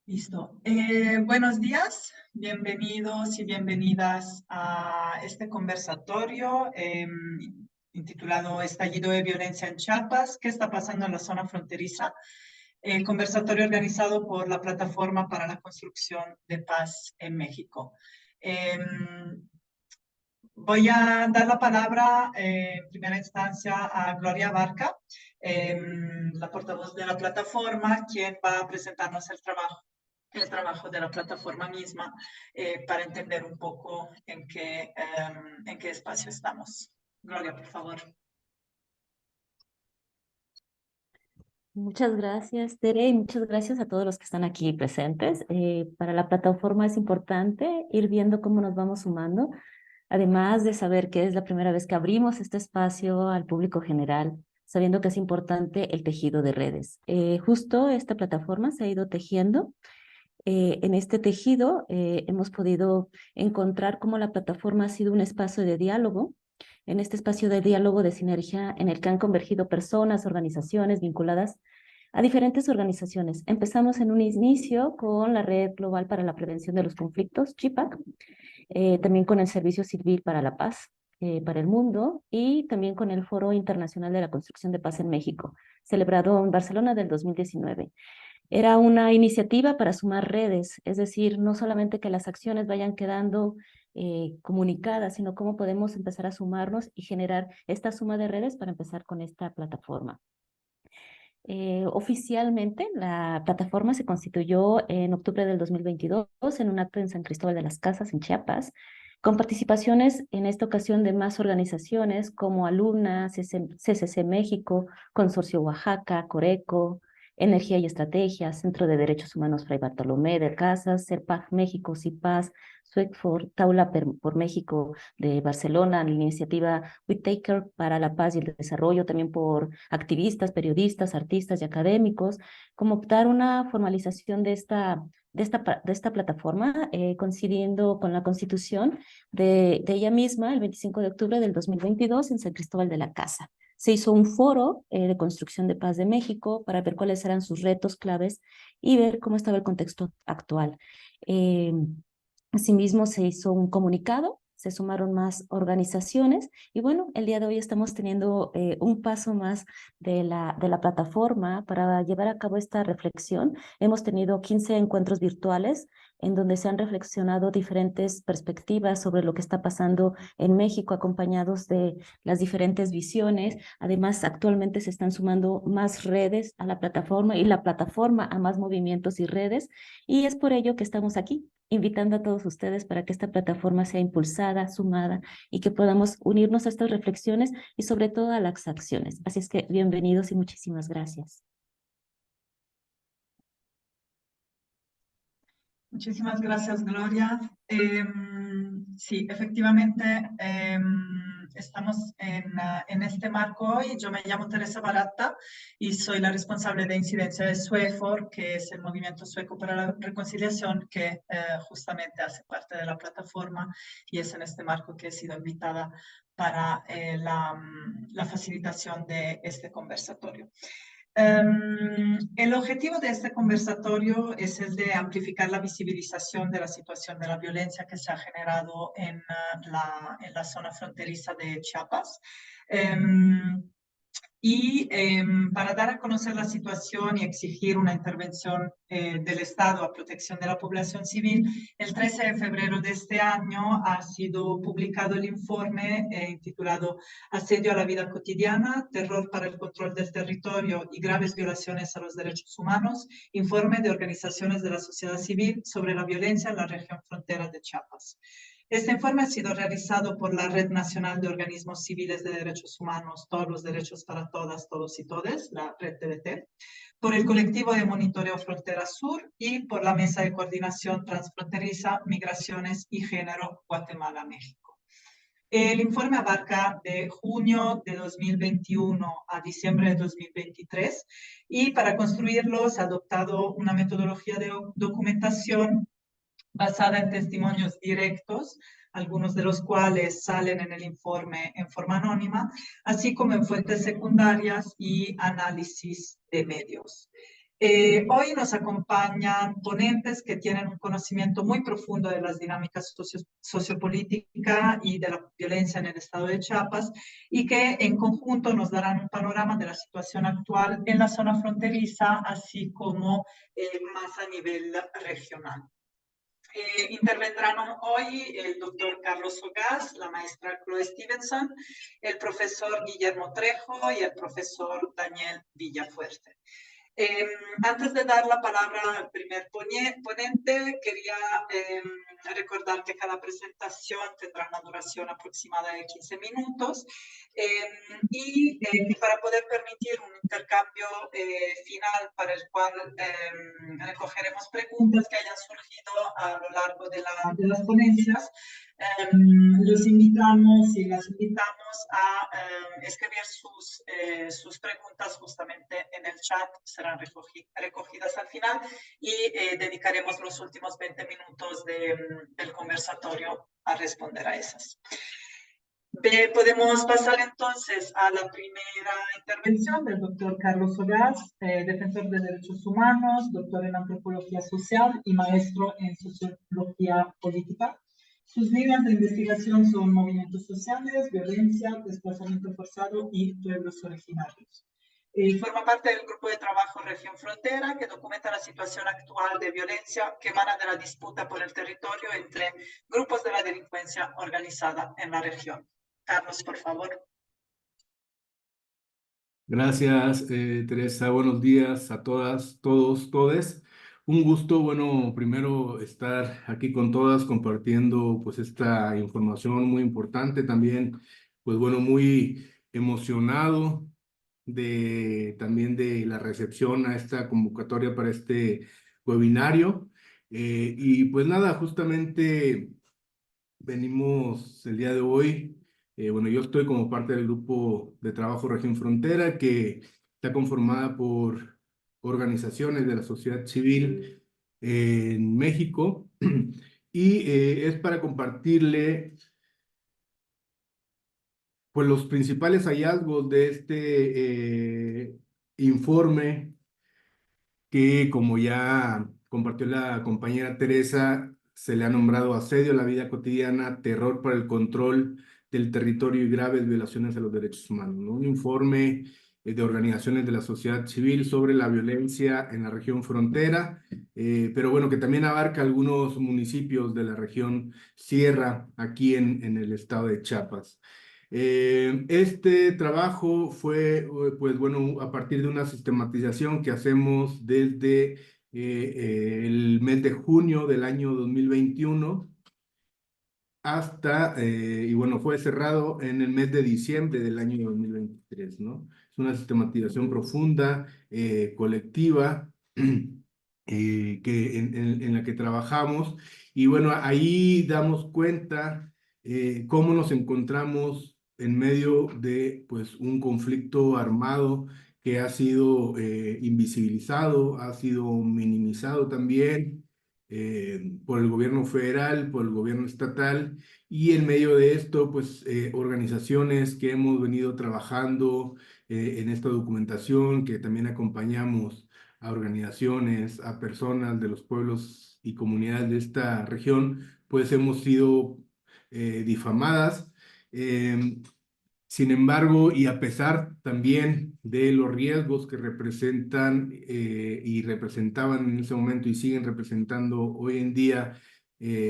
Listo. Buenos días, bienvenidos y bienvenidas a este conversatorio intitulado Estallido de violencia en Chiapas. ¿Qué está pasando en la zona fronteriza? El conversatorio organizado por la Plataforma para la Construcción de Paz en México. Voy a dar la palabra en primera instancia a Gloria Barca, la portavoz de la plataforma, quien va a presentarnos el trabajo de la plataforma misma para entender un poco en qué espacio estamos. Gloria, por favor. Muchas gracias, Tere, y muchas gracias a todos los que están aquí presentes. Para la plataforma es importante ir viendo cómo nos vamos sumando, además de saber que es la primera vez que abrimos este espacio al público general, sabiendo que es importante el tejido de redes. Justo esta plataforma se ha ido tejiendo. En este tejido hemos podido encontrar cómo la plataforma ha sido un espacio de diálogo, en este espacio de diálogo de sinergia en el que han convergido personas, organizaciones vinculadas a diferentes organizaciones. Empezamos en un inicio con la Red Global para la Prevención de los Conflictos, CHIPAC, también con el Servicio Civil para la Paz para el Mundo y también con el Foro Internacional de la Construcción de Paz en México, celebrado en Barcelona del 2019. Era una iniciativa para sumar redes, es decir, no solamente que las acciones vayan quedando comunicadas, sino cómo podemos empezar a sumarnos y generar esta suma de redes para empezar con esta plataforma. Oficialmente, la plataforma se constituyó en octubre del 2022 en un acto en San Cristóbal de las Casas, en Chiapas, con participaciones en esta ocasión de más organizaciones como Alumna, CCC México, Consorcio Oaxaca, Coreco, Energía y Estrategia, Centro de Derechos Humanos Fray Bartolomé de Casas, CERPAG México, CIPAS, SUECFOR, Taula por México de Barcelona, la iniciativa Whitaker para la Paz y el Desarrollo, también por activistas, periodistas, artistas y académicos, como optar una formalización de esta plataforma, coincidiendo con la constitución de ella misma el 25 de octubre del 2022 en San Cristóbal de la Casa. Se hizo un foro de construcción de paz de México para ver cuáles eran sus retos claves y ver cómo estaba el contexto actual. Asimismo, se hizo un comunicado, se sumaron más organizaciones y bueno, el día de hoy estamos teniendo un paso más de la plataforma para llevar a cabo esta reflexión. Hemos tenido 15 encuentros virtuales en donde se han reflexionado diferentes perspectivas sobre lo que está pasando en México, acompañados de las diferentes visiones. Además, actualmente se están sumando más redes a la plataforma y la plataforma a más movimientos y redes, y es por ello que estamos aquí invitando a todos ustedes para que esta plataforma sea impulsada, sumada y que podamos unirnos a estas reflexiones y sobre todo a las acciones. Así es que bienvenidos y muchísimas gracias. Muchísimas gracias, Gloria. Sí, efectivamente, estamos en este marco hoy. Yo me llamo Teresa Baratta y soy la responsable de incidencia de SUEFOR, que es el Movimiento Sueco para la Reconciliación, que justamente hace parte de la plataforma, y es en este marco que he sido invitada para la facilitación de este conversatorio. El objetivo de este conversatorio es el de amplificar la visibilización de la situación de la violencia que se ha generado en la zona fronteriza de Chiapas. Para dar a conocer la situación y exigir una intervención del Estado a protección de la población civil, el 13 de febrero de este año ha sido publicado el informe titulado Asedio a la vida cotidiana, terror para el control del territorio y graves violaciones a los derechos humanos, informe de organizaciones de la sociedad civil sobre la violencia en la región frontera de Chiapas. Este informe ha sido realizado por la Red Nacional de Organismos Civiles de Derechos Humanos, Todos los Derechos para Todas, Todos y Todes, la Red TDT, por el Colectivo de Monitoreo Frontera Sur y por la Mesa de Coordinación Transfronteriza, Migraciones y Género, Guatemala-México. El informe abarca de junio de 2021 a diciembre de 2023 y para construirlo se ha adoptado una metodología de documentación basada en testimonios directos, algunos de los cuales salen en el informe en forma anónima, así como en fuentes secundarias y análisis de medios. Hoy nos acompañan ponentes que tienen un conocimiento muy profundo de las dinámicas sociopolíticas y de la violencia en el estado de Chiapas y que en conjunto nos darán un panorama de la situación actual en la zona fronteriza, así como más a nivel regional. Intervendrán hoy el doctor Carlos Ogaz, la maestra Chloe Stevenson, el profesor Guillermo Trejo y el profesor Daniel Villafuerte. Antes de dar la palabra al primer ponente, quería recordar que cada presentación tendrá una duración aproximada de 15 minutos y que para poder permitir un intercambio final para el cual recogeremos preguntas que hayan surgido a lo largo de las ponencias, los invitamos y las invitamos a escribir sus preguntas justamente en el chat, serán recogidas al final y dedicaremos los últimos 20 minutos del conversatorio a responder a esas. Podemos pasar entonces a la primera intervención del doctor Carlos Ogaz, defensor de derechos humanos, doctor en antropología social y maestro en sociología política. Sus líneas de investigación son movimientos sociales, violencia, desplazamiento forzado y pueblos originarios. Forma parte del grupo de trabajo Región Frontera, que documenta la situación actual de violencia que emana de la disputa por el territorio entre grupos de la delincuencia organizada en la región. Carlos, por favor. Gracias, Teresa. Buenos días a todas, todos, todes. Un gusto, bueno, primero estar aquí con todas compartiendo pues esta información muy importante también, pues bueno, muy emocionado también de la recepción a esta convocatoria para este webinario. Y pues nada, justamente venimos el día de hoy. Bueno, yo estoy como parte del grupo de trabajo Región Frontera, que está conformada por organizaciones de la sociedad civil en México, y es para compartirle pues los principales hallazgos de este informe que, como ya compartió la compañera Teresa, se le ha nombrado Asedio a la vida cotidiana, terror para el control del territorio y graves violaciones a los derechos humanos, ¿no? Un informe de organizaciones de la sociedad civil sobre la violencia en la región frontera, pero bueno, que también abarca algunos municipios de la región Sierra, aquí en el estado de Chiapas. Este trabajo fue, pues bueno, a partir de una sistematización que hacemos desde el mes de junio del año 2021 hasta, y bueno, fue cerrado en el mes de diciembre del año 2023, ¿no? Es una sistematización profunda, colectiva, en la que trabajamos, y bueno, ahí damos cuenta cómo nos encontramos en medio de pues un conflicto armado que ha sido invisibilizado, ha sido minimizado también por el gobierno federal, por el gobierno estatal, y en medio de esto, pues organizaciones que hemos venido trabajando en esta documentación, que también acompañamos a organizaciones, a personas de los pueblos y comunidades de esta región, pues hemos sido difamadas. Sin embargo, y a pesar también de los riesgos que representan y representaban en ese momento y siguen representando hoy en día,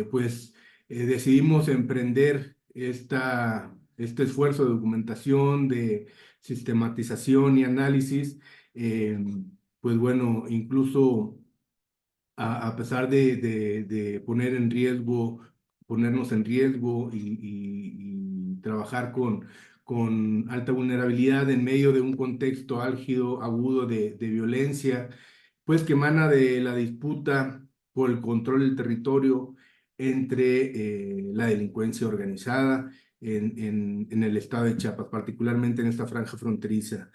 pues decidimos emprender este esfuerzo de documentación, de sistematización y análisis. eh, pues bueno, incluso a pesar de poner en riesgo, ponernos en riesgo y trabajar con alta vulnerabilidad en medio de un contexto álgido, agudo de violencia, pues que emana de la disputa por el control del territorio entre la delincuencia organizada en el estado de Chiapas, particularmente en esta franja fronteriza.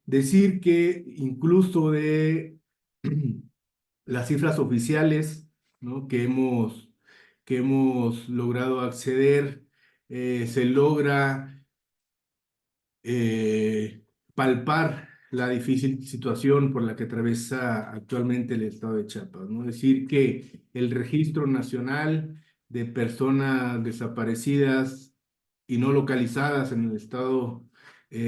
Decir que incluso de las cifras oficiales, ¿no? que hemos logrado acceder, se logra palpar la difícil situación por la que atraviesa actualmente el estado de Chiapas, ¿no? Es decir, que el Registro Nacional de Personas Desaparecidas y No Localizadas en el estado,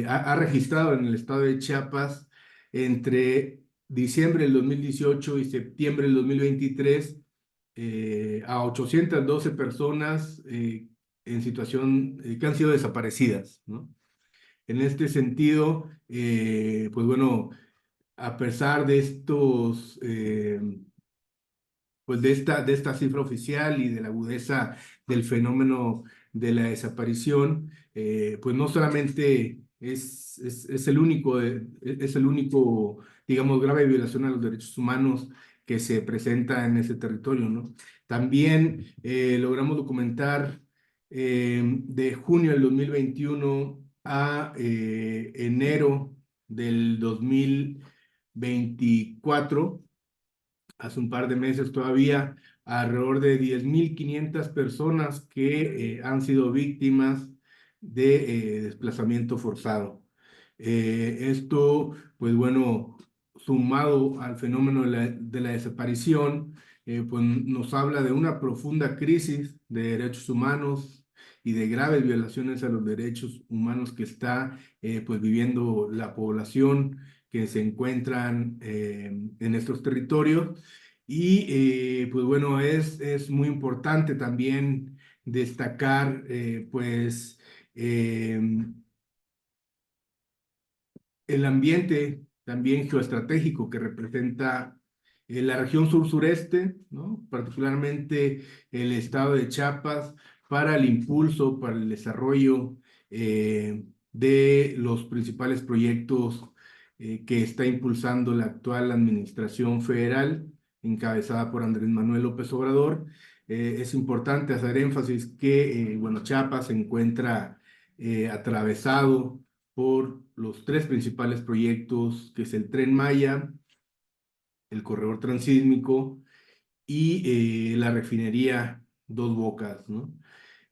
ha registrado en el estado de Chiapas entre diciembre del 2018 y septiembre del 2023 a 812 personas en situación que han sido desaparecidas, ¿no? En este sentido, pues bueno, a pesar de estos, pues de esta cifra oficial y de la agudeza del fenómeno de la desaparición, pues no solamente es el único, digamos, grave violación a los derechos humanos que se presenta en ese territorio, ¿no? También logramos documentar de junio del 2021 a enero del 2024, hace un par de meses todavía, alrededor de 10.500 personas que han sido víctimas de desplazamiento forzado. Esto, pues bueno, sumado al fenómeno de la desaparición, pues nos habla de una profunda crisis de derechos humanos y de graves violaciones a los derechos humanos que está pues viviendo la población que se encuentran en estos territorios. Y pues bueno, es muy importante también destacar pues el ambiente también geoestratégico que representa la región sur-sureste, ¿no? Particularmente el estado de Chiapas, para el impulso, para el desarrollo de los principales proyectos que está impulsando la actual administración federal, encabezada por Andrés Manuel López Obrador. Es importante hacer énfasis que, bueno, Chiapas se encuentra atravesado por los tres principales proyectos, que es el Tren Maya, el corredor transísmico y la refinería Dos Bocas, ¿no?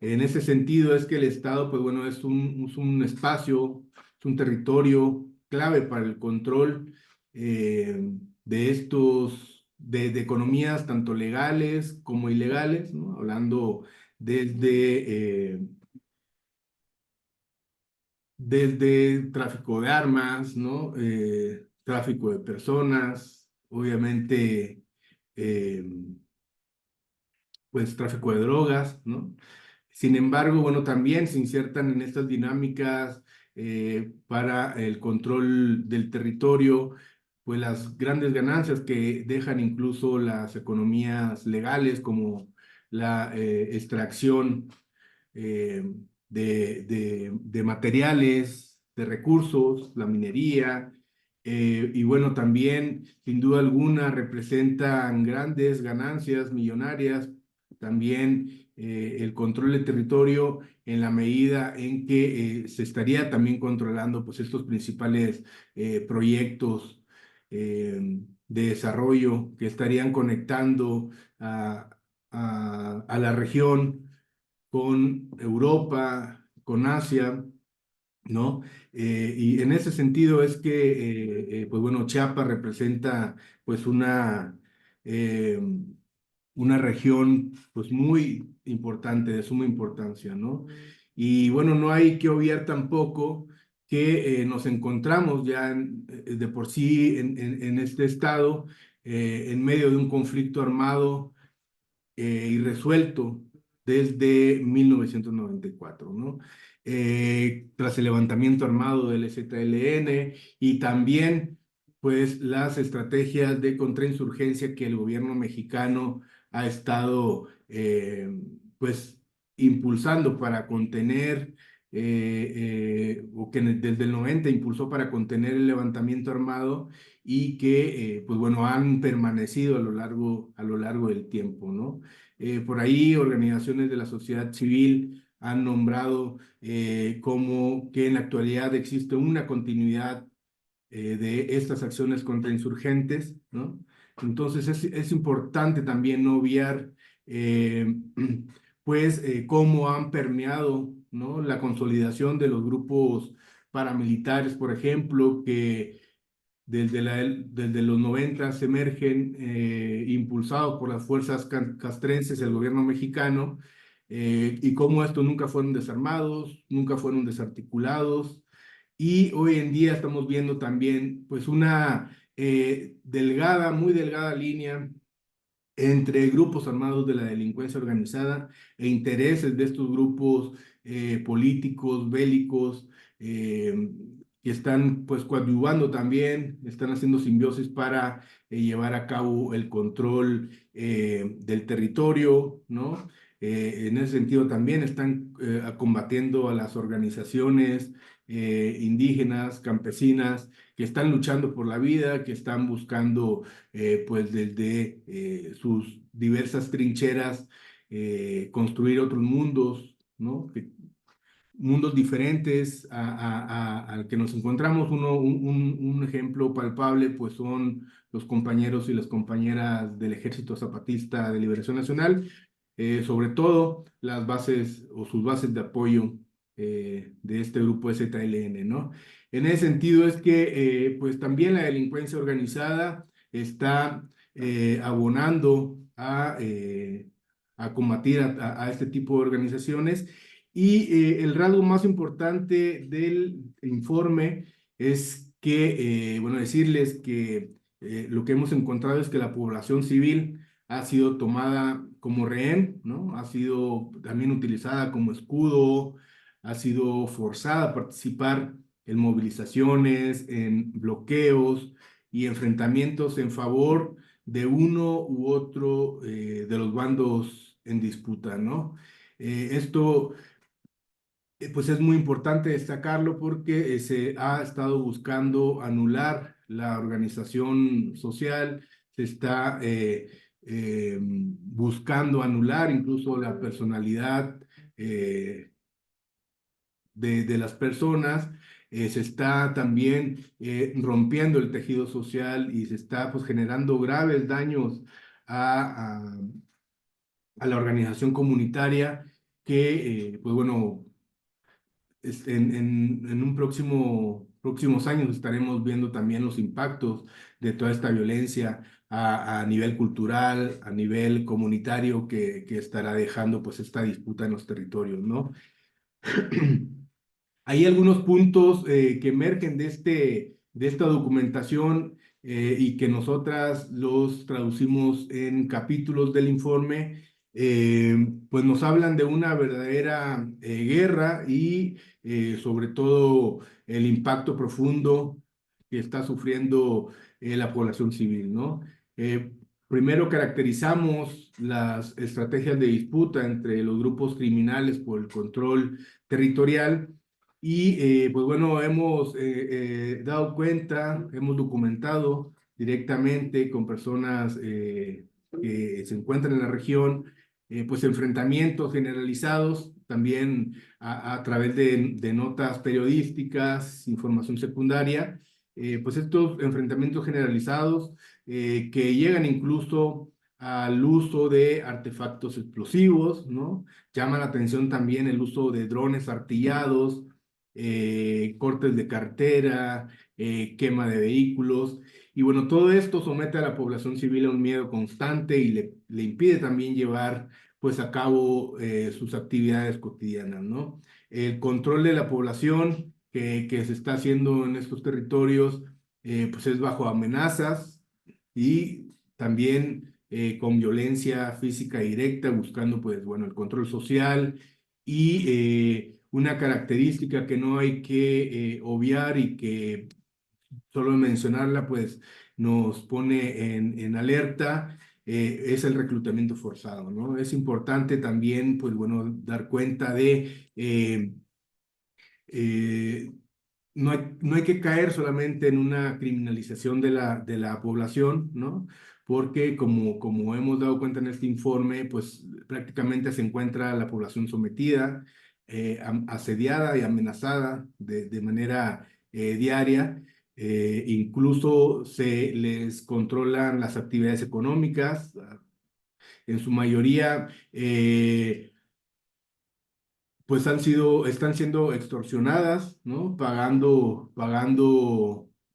En ese sentido es que el Estado, pues bueno, es un espacio, es un territorio clave para el control de de economías tanto legales como ilegales, ¿no? Hablando desde tráfico de armas, ¿no? Tráfico de personas, obviamente, eh, pues tráfico de drogas, ¿no? Sin embargo, bueno, también se insertan en estas dinámicas para el control del territorio, pues las grandes ganancias que dejan incluso las economías legales, como la extracción eh, de materiales, de recursos, la minería, y bueno, también, sin duda alguna, representan grandes ganancias millonarias, también el control del territorio en la medida en que se estaría también controlando pues estos principales proyectos de desarrollo que estarían conectando a la región con Europa, con Asia, ¿no? Y en ese sentido es que, pues bueno, Chiapas representa pues eh, una región pues muy importante, de suma importancia, ¿no? Y bueno, no hay que obviar tampoco que nos encontramos ya de por sí en este estado, en medio de un conflicto armado irresuelto desde 1994, ¿no? Tras el levantamiento armado del EZLN y también pues las estrategias de contrainsurgencia que el gobierno mexicano ha estado pues impulsando para contener o que desde el 90 impulsó para contener el levantamiento armado y que, pues bueno, han permanecido a lo largo del tiempo, ¿no? Por ahí organizaciones de la sociedad civil han nombrado como que en la actualidad existe una continuidad de estas acciones contra insurgentes, ¿no? Entonces es importante también no obviar, eh, pues, cómo han permeado, ¿no? La consolidación de los grupos paramilitares, por ejemplo, que desde los 90 emergen, impulsados por las fuerzas castrenses, el gobierno mexicano, y cómo estos nunca fueron desarmados, nunca fueron desarticulados, y hoy en día estamos viendo también pues una delgada, muy delgada línea entre grupos armados de la delincuencia organizada e intereses de estos grupos políticos, bélicos, que están pues coadyuvando también, están haciendo simbiosis para llevar a cabo el control del territorio, ¿no? En ese sentido también están combatiendo a las organizaciones indígenas, campesinas, que están luchando por la vida, que están buscando pues desde sus diversas trincheras, construir otros mundos, ¿no? Mundos diferentes al que nos encontramos. Un ejemplo palpable pues son los compañeros y las compañeras del Ejército Zapatista de Liberación Nacional, sobre todo las bases o sus bases de apoyo de este grupo ZLN, ¿no? En ese sentido es que pues también la delincuencia organizada está abonando a combatir a este tipo de organizaciones, y el rasgo más importante del informe es que, bueno, decirles que lo que hemos encontrado es que la población civil ha sido tomada como rehén, ¿no? Ha sido también utilizada como escudo, ha sido forzada a participar en movilizaciones, en bloqueos y enfrentamientos en favor de uno u otro de los bandos en disputa, ¿no? Esto pues es muy importante destacarlo porque se ha estado buscando anular la organización social, se está buscando anular incluso la personalidad de las personas, se está también rompiendo el tejido social y se está pues generando graves daños a, a, a la organización comunitaria que, pues bueno, en un próximos años estaremos viendo también los impactos de toda esta violencia a nivel cultural, a nivel comunitario que estará dejando pues esta disputa en los territorios, ¿no? Hay algunos puntos que emergen de esta documentación y que nosotras los traducimos en capítulos del informe, pues nos hablan de una verdadera guerra y sobre todo el impacto profundo que está sufriendo la población civil, ¿no? Eh, Primero caracterizamos las estrategias de disputa entre los grupos criminales por el control territorial. Y pues bueno, hemos dado cuenta, hemos documentado directamente con personas que se encuentran en la región, pues enfrentamientos generalizados, también a través de notas periodísticas, información secundaria, pues estos enfrentamientos generalizados que llegan incluso al uso de artefactos explosivos, ¿no? Llama la atención también el uso de drones artillados, cortes de cartera, quema de vehículos. Y bueno, todo esto somete a la población civil a un miedo constante y le impide también llevar pues a cabo sus actividades cotidianas, ¿no? El control de la población que se está haciendo en estos territorios pues es bajo amenazas y también con violencia física directa, buscando pues bueno el control social y una característica que no hay que obviar y que solo mencionarla pues nos pone en alerta, es el reclutamiento forzado, ¿no? Es importante también pues bueno dar cuenta de eh, no hay que caer solamente en una criminalización de la población, ¿no? Porque como hemos dado cuenta en este informe, pues prácticamente se encuentra la población sometida, asediada y amenazada de manera diaria. Incluso se les controlan las actividades económicas, en su mayoría pues están siendo extorsionadas, ¿no? Pagando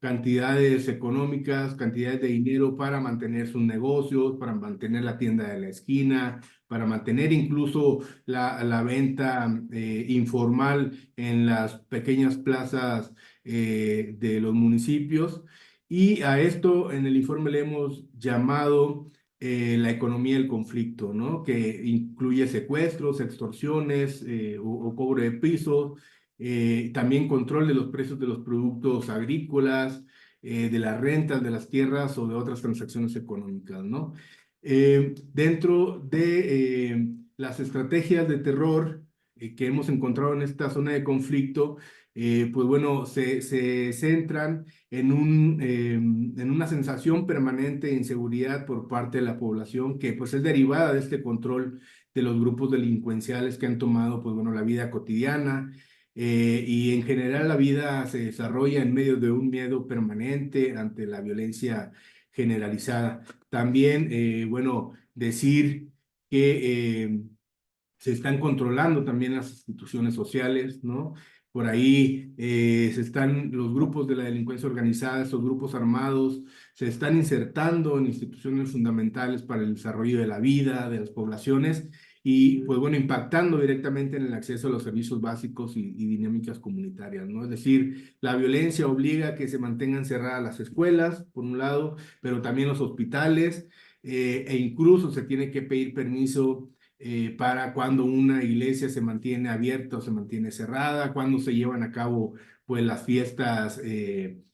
cantidades económicas, cantidades de dinero para mantener sus negocios, para mantener la tienda de la esquina, para mantener incluso la venta informal en las pequeñas plazas de los municipios. Y a esto en el informe le hemos llamado la economía del conflicto, ¿no? Que incluye secuestros, extorsiones o cobro de pisos, también control de los precios de los productos agrícolas, de las rentas de las tierras o de otras transacciones económicas, ¿no? Dentro de las estrategias de terror que hemos encontrado en esta zona de conflicto, pues bueno, se centran en una sensación permanente de inseguridad por parte de la población que pues es derivada de este control de los grupos delincuenciales que han tomado pues bueno la vida cotidiana, y en general la vida se desarrolla en medio de un miedo permanente ante la violencia generalizada. También, bueno, decir que se están controlando también las instituciones sociales, ¿no? Por ahí se están los grupos de la delincuencia organizada, estos grupos armados, se están insertando en instituciones fundamentales para el desarrollo de la vida, de las poblaciones, y pues bueno, impactando directamente en el acceso a los servicios básicos y dinámicas comunitarias, ¿no? Es decir, la violencia obliga a que se mantengan cerradas las escuelas, por un lado, pero también los hospitales, e incluso se tiene que pedir permiso para cuando una iglesia se mantiene abierta o se mantiene cerrada, cuando se llevan a cabo pues las fiestas de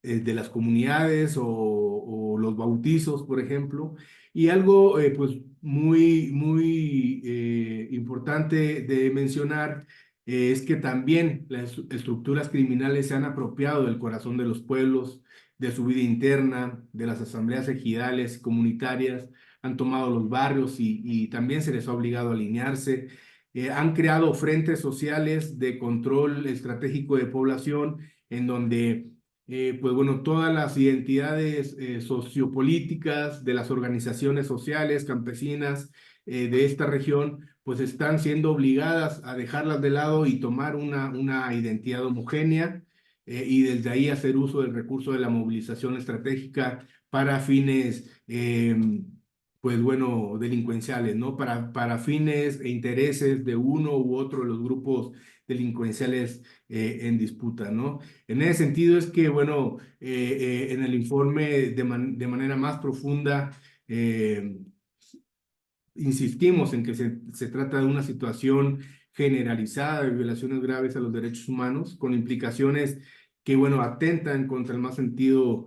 las comunidades o los bautizos, por ejemplo. Y algo pues muy importante de mencionar es que también las estructuras criminales se han apropiado del corazón de los pueblos, de su vida interna, de las asambleas ejidales, comunitarias, han tomado los barrios y también se les ha obligado a alinearse. Han creado frentes sociales de control estratégico de población en donde, pues bueno, todas las identidades sociopolíticas de las organizaciones sociales, campesinas de esta región, pues están siendo obligadas a dejarlas de lado y tomar una identidad homogénea, y desde ahí hacer uso del recurso de la movilización estratégica para fines pues bueno, delincuenciales, ¿no? Para fines e intereses de uno u otro de los grupos delincuenciales en disputa, ¿no? En ese sentido es que, bueno, en el informe de manera más profunda insistimos en que se trata de una situación generalizada de violaciones graves a los derechos humanos, con implicaciones que, bueno, atentan contra el más sentido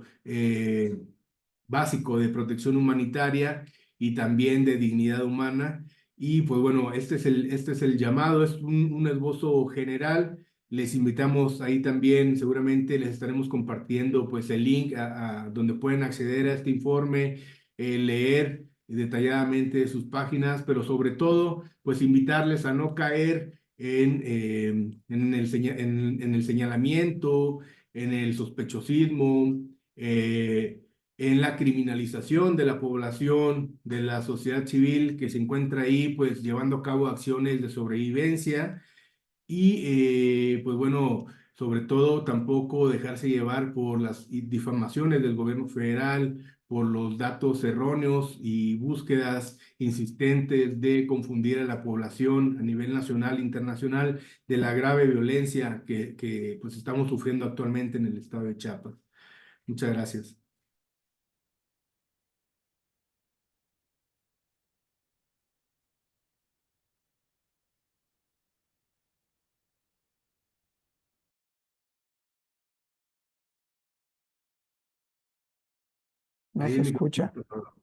básico de protección humanitaria y también de dignidad humana. Y pues bueno, este es el llamado, es un esbozo general. Les invitamos ahí también, seguramente les estaremos compartiendo pues el link a donde pueden acceder a este informe, leer detalladamente sus páginas, pero sobre todo pues invitarles a no caer en el señalamiento, en el sospechosismo, en la criminalización de la población, de la sociedad civil que se encuentra ahí, pues llevando a cabo acciones de sobrevivencia y, pues bueno, sobre todo tampoco dejarse llevar por las difamaciones del gobierno federal, por los datos erróneos y búsquedas insistentes de confundir a la población a nivel nacional e internacional de la grave violencia que pues estamos sufriendo actualmente en el estado de Chiapas. Muchas gracias. No Ahí se el escucha. micrófono, por favor.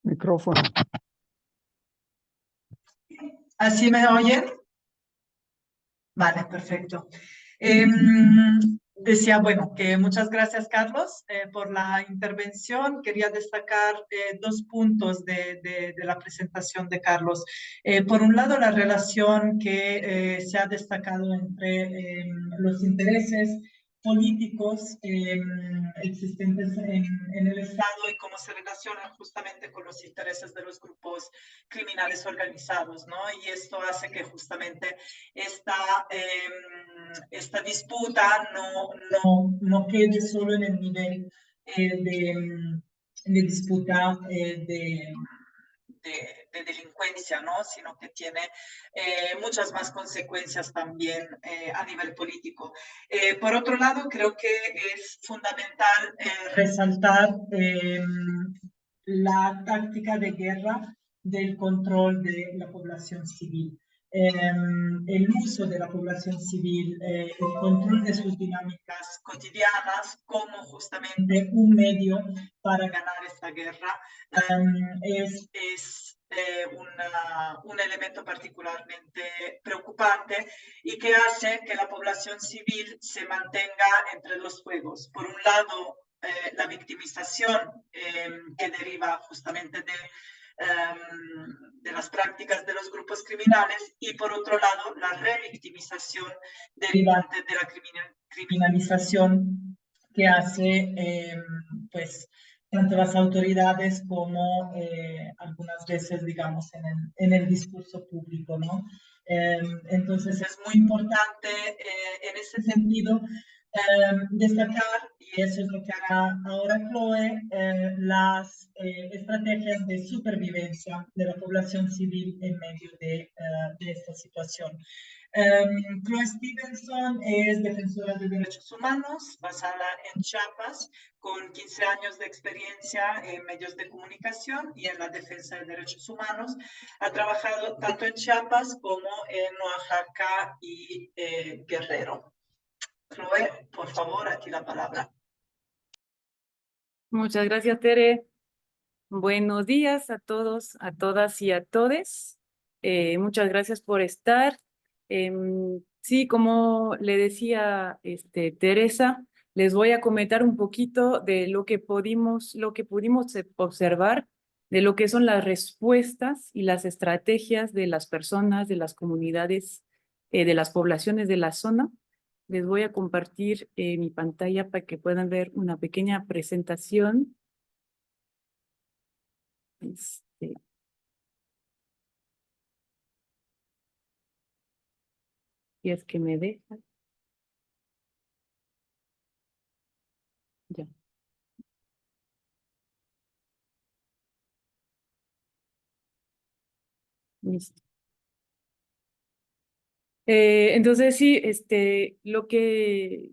Micrófono. ¿Así me oyen? Vale, perfecto. Decía, bueno, que muchas gracias, Carlos, por la intervención. Quería destacar dos puntos de la presentación de Carlos. Por un lado, la relación que se ha destacado entre los intereses políticos existentes en el Estado y cómo se relacionan justamente con los intereses de los grupos criminales organizados, ¿no? Y esto hace que justamente esta disputa no quede solo en el nivel de disputa de delincuencia, ¿no? Sino que tiene muchas más consecuencias también a nivel político. Por otro lado, creo que es fundamental resaltar la táctica de guerra del control de la población civil. El uso de la población civil, el control de sus dinámicas cotidianas como justamente un medio para ganar esta guerra es un elemento particularmente preocupante y que hace que la población civil se mantenga entre los fuegos. Por un lado, la victimización que deriva justamente de las prácticas de los grupos criminales y por otro lado la revictimización derivante de la criminalización que hace pues tanto las autoridades como algunas veces, digamos, en el discurso público, ¿no? Entonces es muy importante en ese sentido destacar, y eso es lo que hará ahora Chloe, las estrategias de supervivencia de la población civil en medio de esta situación. Chloe Stevenson es defensora de derechos humanos, basada en Chiapas, con 15 años de experiencia en medios de comunicación y en la defensa de derechos humanos. Ha trabajado tanto en Chiapas como en Oaxaca y Guerrero. Chloe, por favor, aquí la palabra. Muchas gracias, Tere. Buenos días a todos, a todas y a todes. Muchas gracias por estar. Sí, como le decía Teresa, les voy a comentar un poquito de lo que pudimos observar, de lo que son las respuestas y las estrategias de las personas, de las comunidades, de las poblaciones de la zona. Les voy a compartir mi pantalla para que puedan ver una pequeña presentación. Y es que me deja. Ya. Listo. Entonces sí, lo que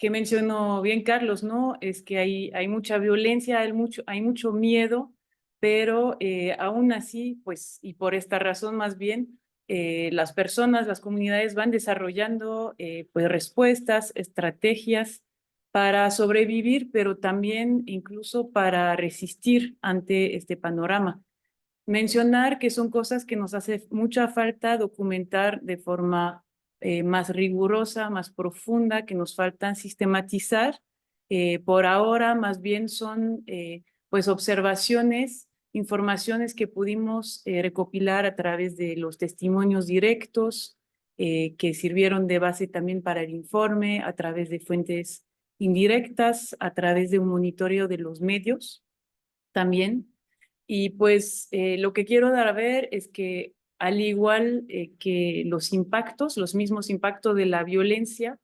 mencionó bien Carlos, ¿no? Es que hay mucha violencia, hay mucho miedo, pero aún así, pues, y por esta razón más bien, las personas, las comunidades van desarrollando pues respuestas, estrategias para sobrevivir, pero también incluso para resistir ante este panorama. Mencionar que son cosas que nos hace mucha falta documentar de forma más rigurosa, más profunda, que nos faltan sistematizar. Por ahora, más bien son pues observaciones, informaciones que pudimos recopilar a través de los testimonios directos, que sirvieron de base también para el informe, a través de fuentes indirectas, a través de un monitoreo de los medios también. Y pues lo que quiero dar a ver es que al igual que los impactos, los mismos impactos de la violencia,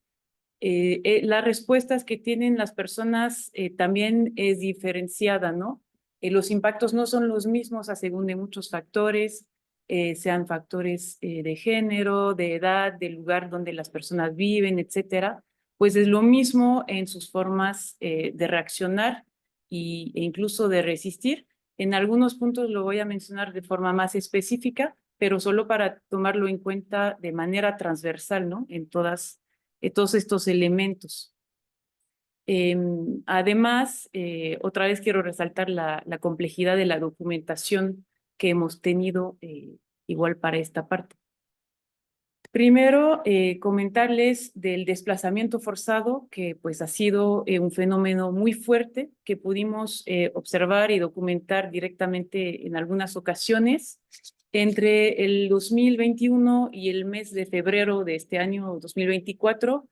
las respuestas que tienen las personas también es diferenciada, ¿no? Los impactos no son los mismos a según de muchos factores, sean factores de género, de edad, del lugar donde las personas viven, etcétera. Pues es lo mismo en sus formas de reaccionar e incluso de resistir. En algunos puntos lo voy a mencionar de forma más específica, pero solo para tomarlo en cuenta de manera transversal, ¿no? En todos estos elementos. Además, otra vez quiero resaltar la complejidad de la documentación que hemos tenido igual para esta parte. Primero, comentarles del desplazamiento forzado, que pues ha sido un fenómeno muy fuerte que pudimos observar y documentar directamente en algunas ocasiones. Entre el 2021 y el mes de febrero de este año 2024,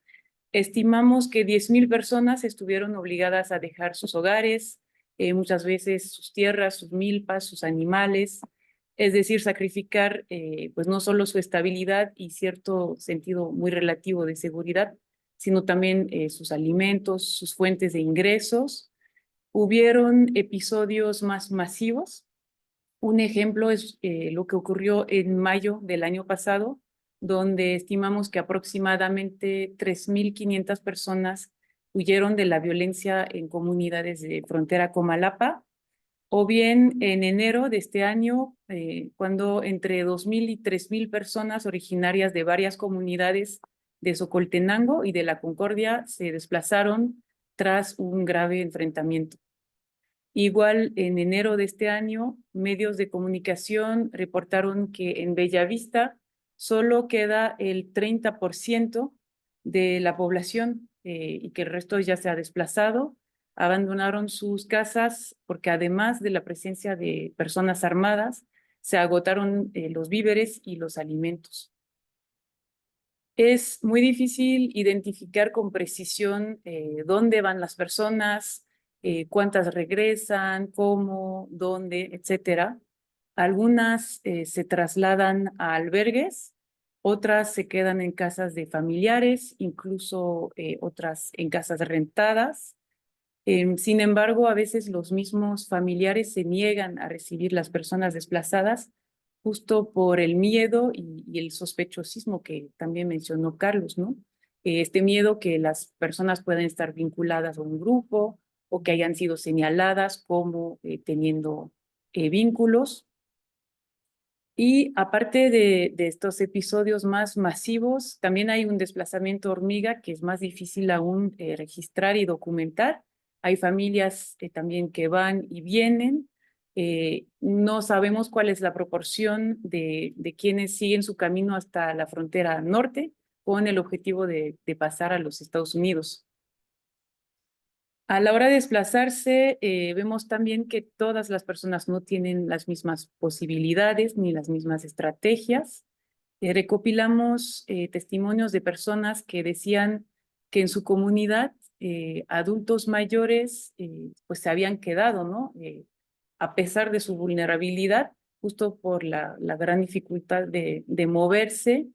estimamos que 10,000 personas estuvieron obligadas a dejar sus hogares, muchas veces sus tierras, sus milpas, sus animales, es decir, sacrificar pues no solo su estabilidad y cierto sentido muy relativo de seguridad, sino también sus alimentos, sus fuentes de ingresos. Hubieron episodios más masivos. Un ejemplo es lo que ocurrió en mayo del año pasado, donde estimamos que aproximadamente 3,500 personas huyeron de la violencia en comunidades de frontera Comalapa, o bien en enero de este año, cuando entre 2,000 y 3,000 personas originarias de varias comunidades de Socoltenango y de La Concordia se desplazaron tras un grave enfrentamiento. Igual en enero de este año, medios de comunicación reportaron que en Bellavista solo queda el 30% de la población y que el resto ya se ha desplazado, abandonaron sus casas porque además de la presencia de personas armadas, se agotaron los víveres y los alimentos. Es muy difícil identificar con precisión dónde van las personas, cuántas regresan, cómo, dónde, etcétera. Algunas se trasladan a albergues, otras se quedan en casas de familiares, incluso otras en casas rentadas. Sin embargo, a veces los mismos familiares se niegan a recibir las personas desplazadas justo por el miedo y el sospechosismo que también mencionó Carlos, ¿no? Este miedo que las personas puedan estar vinculadas a un grupo o que hayan sido señaladas como teniendo vínculos. Y aparte de estos episodios más masivos, también hay un desplazamiento hormiga que es más difícil aún registrar y documentar. Hay familias también que van y vienen. No sabemos cuál es la proporción de quienes siguen su camino hasta la frontera norte con el objetivo de pasar a los Estados Unidos. A la hora de desplazarse, vemos también que todas las personas no tienen las mismas posibilidades ni las mismas estrategias. Recopilamos testimonios de personas que decían que en su comunidad adultos mayores pues se habían quedado, ¿no? A pesar de su vulnerabilidad, justo por la gran dificultad de moverse.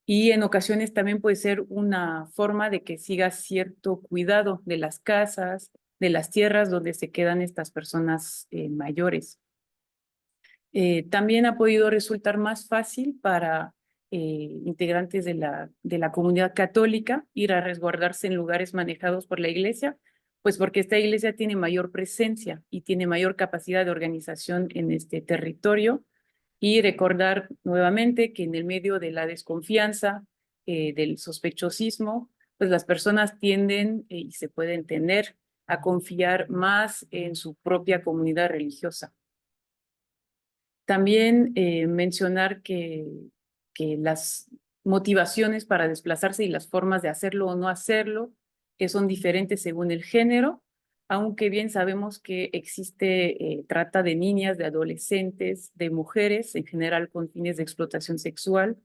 Y en ocasiones también puede ser una forma de que siga cierto cuidado de las casas, de las tierras donde se quedan estas personas mayores. También ha podido resultar más fácil para integrantes de la comunidad católica ir a resguardarse en lugares manejados por la iglesia, pues porque esta iglesia tiene mayor presencia y tiene mayor capacidad de organización en este territorio. Y recordar nuevamente que en el medio de la desconfianza, del sospechosismo, pues las personas tienden y se pueden tender a confiar más en su propia comunidad religiosa. También mencionar que las motivaciones para desplazarse y las formas de hacerlo o no hacerlo son diferentes según el género, aunque bien sabemos que existe trata de niñas, de adolescentes, de mujeres, en general con fines de explotación sexual,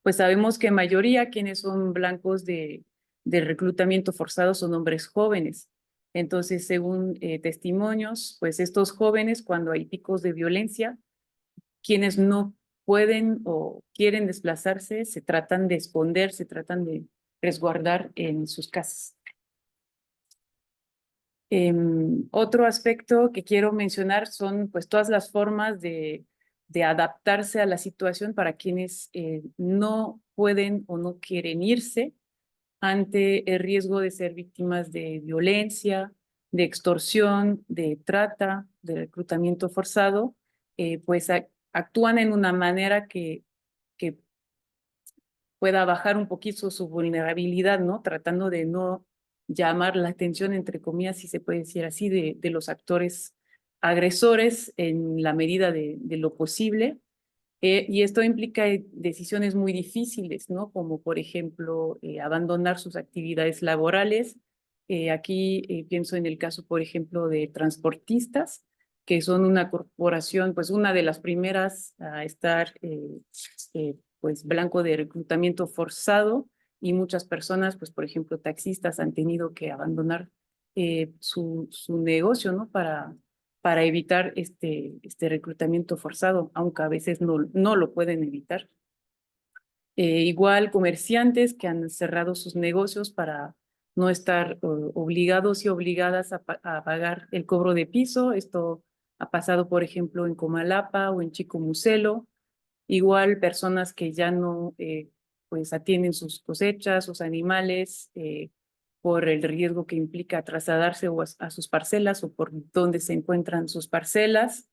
pues sabemos que en mayoría quienes son blancos de reclutamiento forzado son hombres jóvenes. Entonces, según testimonios, pues estos jóvenes, cuando hay picos de violencia, quienes no pueden o quieren desplazarse, se tratan de esconder, se tratan de resguardar en sus casas. Otro aspecto que quiero mencionar son pues todas las formas de adaptarse a la situación para quienes no pueden o no quieren irse ante el riesgo de ser víctimas de violencia, de extorsión, de trata, de reclutamiento forzado, pues actúan en una manera que pueda bajar un poquito su vulnerabilidad, ¿no? Tratando de no llamar la atención, entre comillas, si se puede decir así, de los actores agresores en la medida de lo posible. Y esto implica decisiones muy difíciles, ¿no? Como por ejemplo, abandonar sus actividades laborales. Aquí pienso en el caso, por ejemplo, de transportistas, que son una corporación, pues una de las primeras a estar pues blanco de reclutamiento forzado y muchas personas, pues por ejemplo taxistas, han tenido que abandonar su negocio, ¿no? Para evitar este reclutamiento forzado, aunque a veces no lo pueden evitar. Igual comerciantes que han cerrado sus negocios para no estar obligados y obligadas a pagar el cobro de piso. Esto ha pasado, por ejemplo, en Comalapa o en Chicomucelo. Igual personas que ya no pues atienden sus cosechas, sus animales, por el riesgo que implica trasladarse a sus parcelas o por donde se encuentran sus parcelas.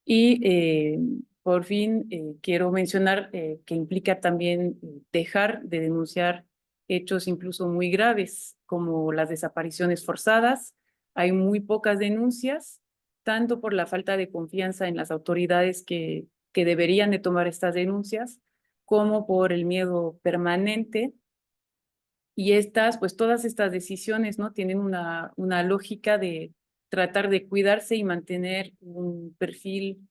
Y por fin quiero mencionar que implica también dejar de denunciar hechos incluso muy graves como las desapariciones forzadas. Hay muy pocas denuncias, tanto por la falta de confianza en las autoridades que deberían de tomar estas denuncias, como por el miedo permanente. Y pues todas estas decisiones, ¿no? Tienen una lógica de tratar de cuidarse y mantener un perfil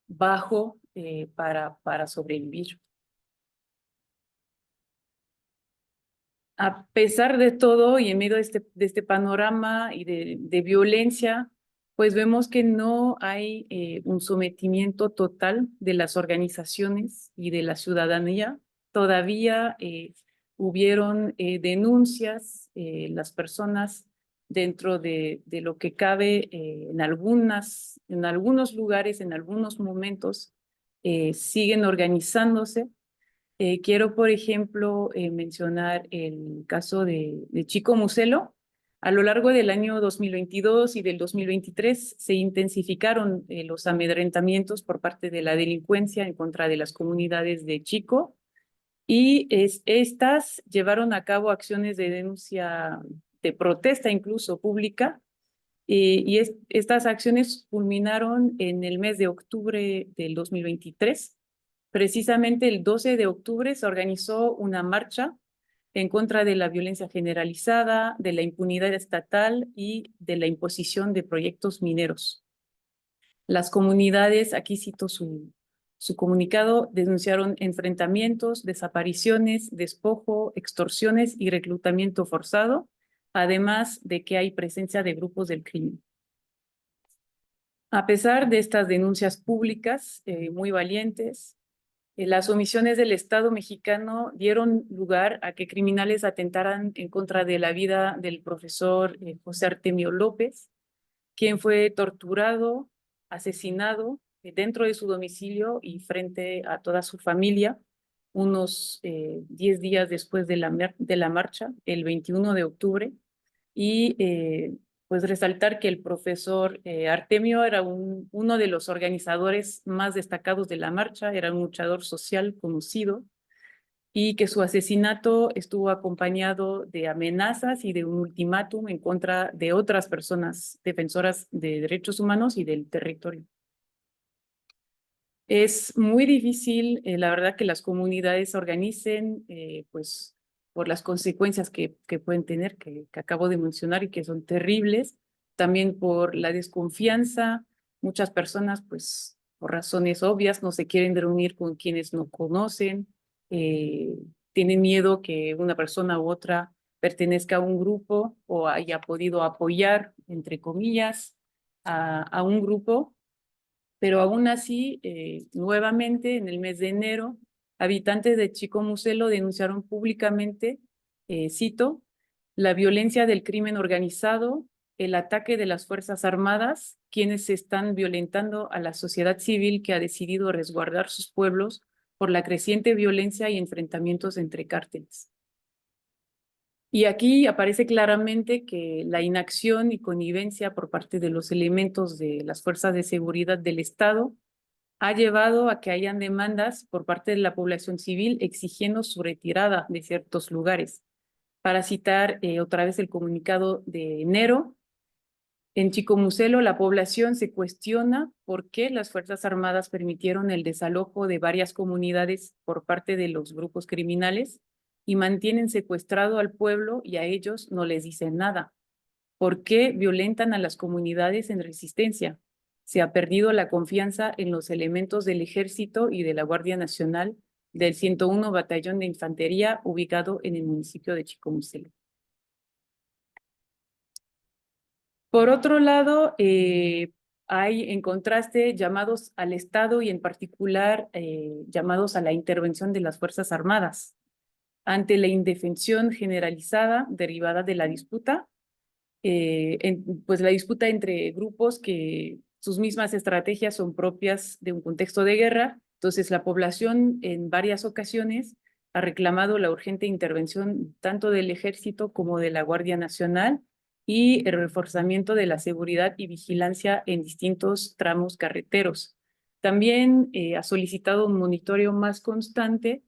bajo para sobrevivir. A pesar de todo y en medio de este panorama y de violencia, pues vemos que no hay un sometimiento total de las organizaciones y de la ciudadanía. Todavía hubieron denuncias, las personas dentro de lo que cabe en algunos lugares, en algunos momentos, siguen organizándose. Quiero, por ejemplo, mencionar el caso de Chicomucelo. A lo largo del año 2022 y del 2023 se intensificaron los amedrentamientos por parte de la delincuencia en contra de las comunidades de Chico, y estas llevaron a cabo acciones de denuncia, de protesta incluso pública, y estas acciones culminaron en el mes de octubre del 2023. Precisamente el 12 de octubre se organizó una marcha en contra de la violencia generalizada, de la impunidad estatal y de la imposición de proyectos mineros. Las comunidades, aquí cito su comunicado, denunciaron enfrentamientos, desapariciones, despojo, extorsiones y reclutamiento forzado, además de que hay presencia de grupos del crimen. A pesar de estas denuncias públicas muy valientes, las omisiones del Estado mexicano dieron lugar a que criminales atentaran en contra de la vida del profesor José Artemio López, quien fue torturado, asesinado dentro de su domicilio y frente a toda su familia, unos 10 días después de la marcha, el 21 de octubre. Y pues resaltar que el profesor Artemio era uno de los organizadores más destacados de la marcha, era un luchador social conocido, y que su asesinato estuvo acompañado de amenazas y de un ultimátum en contra de otras personas defensoras de derechos humanos y del territorio. Es muy difícil, la verdad, que las comunidades se organicen, pues por las consecuencias que pueden tener, que acabo de mencionar y que son terribles, también por la desconfianza. Muchas personas, pues por razones obvias, no se quieren reunir con quienes no conocen, tienen miedo que una persona u otra pertenezca a un grupo o haya podido apoyar, entre comillas, a un grupo. Pero aún así, nuevamente en el mes de enero, habitantes de Chicomucelo denunciaron públicamente, cito, la violencia del crimen organizado, el ataque de las Fuerzas Armadas, quienes están violentando a la sociedad civil que ha decidido resguardar sus pueblos por la creciente violencia y enfrentamientos entre cárteles. Y aquí aparece claramente que la inacción y connivencia por parte de los elementos de las fuerzas de seguridad del Estado ha llevado a que hayan demandas por parte de la población civil exigiendo su retirada de ciertos lugares. Para citar otra vez el comunicado de enero, en Chicomucelo la población se cuestiona por qué las Fuerzas Armadas permitieron el desalojo de varias comunidades por parte de los grupos criminales y mantienen secuestrado al pueblo y a ellos no les dicen nada. ¿Por qué violentan a las comunidades en resistencia? Se ha perdido la confianza en los elementos del Ejército y de la Guardia Nacional del 101 Batallón de Infantería, ubicado en el municipio de Chicomucelo. Por otro lado, hay en contraste llamados al Estado y en particular llamados a la intervención de las Fuerzas Armadas ante la indefensión generalizada derivada de la disputa, pues la disputa entre grupos que sus mismas estrategias son propias de un contexto de guerra. Entonces la población en varias ocasiones ha reclamado la urgente intervención tanto del Ejército como de la Guardia Nacional y el reforzamiento de la seguridad y vigilancia en distintos tramos carreteros. También ha solicitado un monitoreo más constante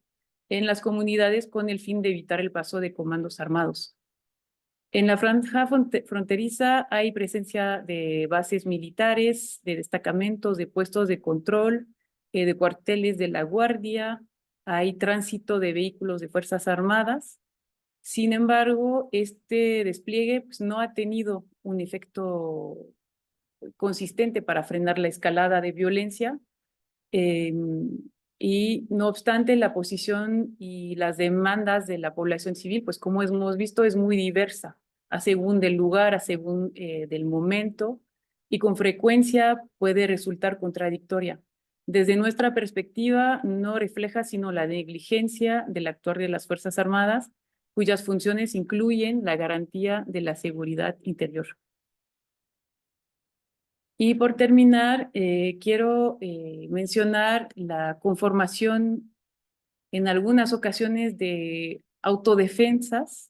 en las comunidades con el fin de evitar el paso de comandos armados. En la franja fronteriza hay presencia de bases militares, de destacamentos, de puestos de control, de cuarteles de la Guardia, hay tránsito de vehículos de Fuerzas Armadas. Sin embargo, este despliegue pues, no ha tenido un efecto consistente para frenar la escalada de violencia. Y no obstante, la posición y las demandas de la población civil, pues como hemos visto, es muy diversa, a según del lugar, a según del momento, y con frecuencia puede resultar contradictoria. Desde nuestra perspectiva, no refleja sino la negligencia del actuar de las Fuerzas Armadas, cuyas funciones incluyen la garantía de la seguridad interior. Y por terminar, quiero mencionar la conformación en algunas ocasiones de autodefensas.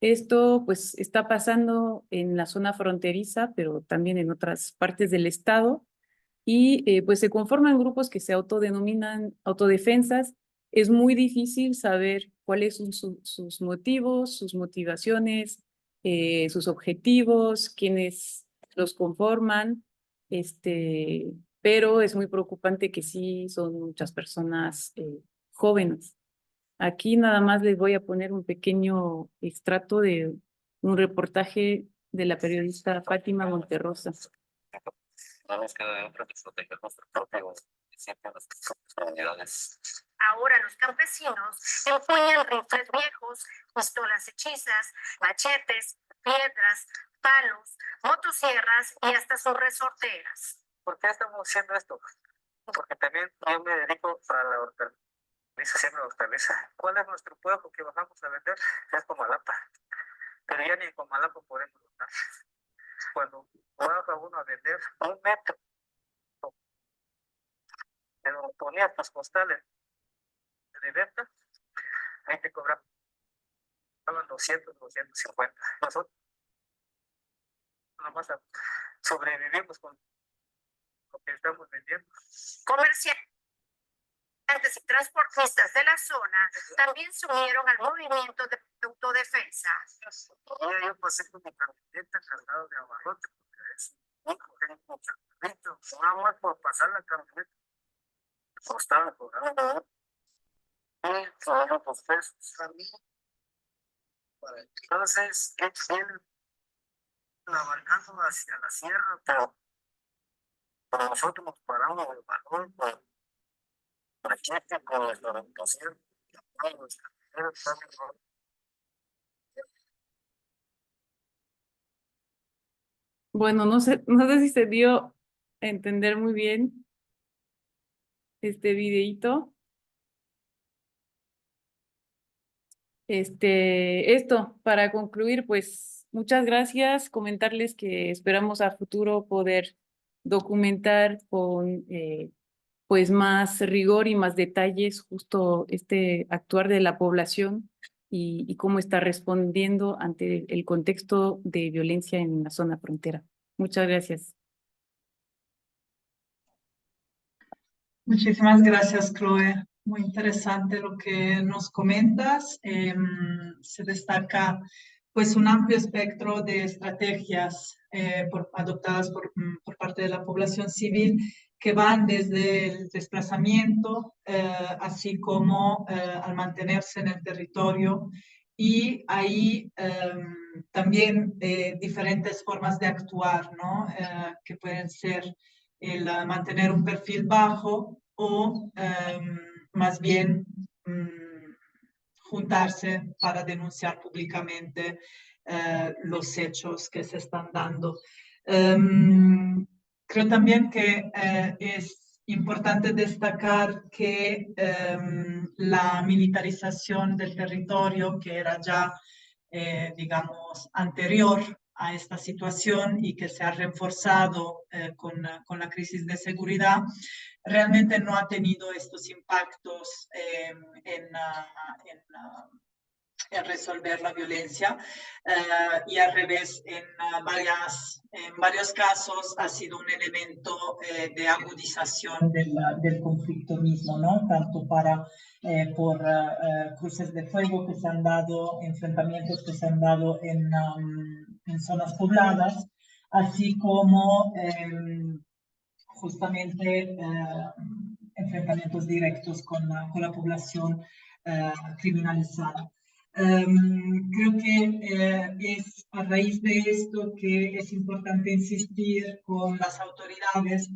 Esto pues está pasando en la zona fronteriza, pero también en otras partes del estado. Y pues se conforman grupos que se autodenominan autodefensas. Es muy difícil saber cuáles son sus motivos, sus motivaciones, sus objetivos, quiénes los conforman, pero es muy preocupante que sí son muchas personas jóvenes. Aquí nada más les voy a poner un pequeño extracto de un reportaje de la periodista Fátima Monterrosa. No nos queda de otra que proteger nuestro propio y siempre nuestras comunidades. Ahora los campesinos empuñan rifles viejos, pistolas hechizas, machetes, piedras, palos, motosierras y hasta sus resorteras. ¿Por qué estamos haciendo esto? Porque también yo me dedico a la hortalización de la hortaliza. ¿Cuál es nuestro pueblo que bajamos a vender? Es Comalapa. Pero ya ni en Comalapa podemos votar. Cuando baja uno a vender un metro, pero ponía tus postales de venta, ahí te cobraban 200, 250. Nosotros nomás sobrevivimos con lo que estamos vendiendo. Comerciantes y transportistas de la zona también se unieron al movimiento de autodefensa. Yo pasé con mi camioneta cargado de abarrotes, porque es un carrito, nada más por pasar la camioneta. Costaba cobrando. $2 pesos. Entonces, él abarcando hacia la sierra, pero nosotros nos paramos del balón con machete, con nuestra orientación. Bueno, no sé si se dio a entender muy bien este videíto. Esto, para concluir, pues muchas gracias. Comentarles que esperamos a futuro poder documentar con pues más rigor y más detalles justo este actuar de la población y cómo está respondiendo ante el contexto de violencia en la zona frontera. Muchas gracias. Muchísimas gracias, Chloe. Muy interesante lo que nos comentas. Se destaca pues un amplio espectro de estrategias adoptadas por parte de la población civil que van desde el desplazamiento, así como al mantenerse en el territorio. Y hay también diferentes formas de actuar, ¿no? Que pueden ser el mantener un perfil bajo o más bien juntarse para denunciar públicamente los hechos que se están dando. Creo también que es importante destacar que la militarización del territorio, que era ya, digamos, anterior a esta situación y que se ha reforzado con la crisis de seguridad, realmente no ha tenido estos impactos en resolver la violencia y al revés, en varios casos ha sido un elemento de agudización del conflicto mismo, ¿no? Tanto por cruces de fuego que se han dado, enfrentamientos que se han dado en zonas pobladas, así como justamente enfrentamientos directos con la población criminalizada. Creo que es a raíz de esto que es importante insistir con las autoridades,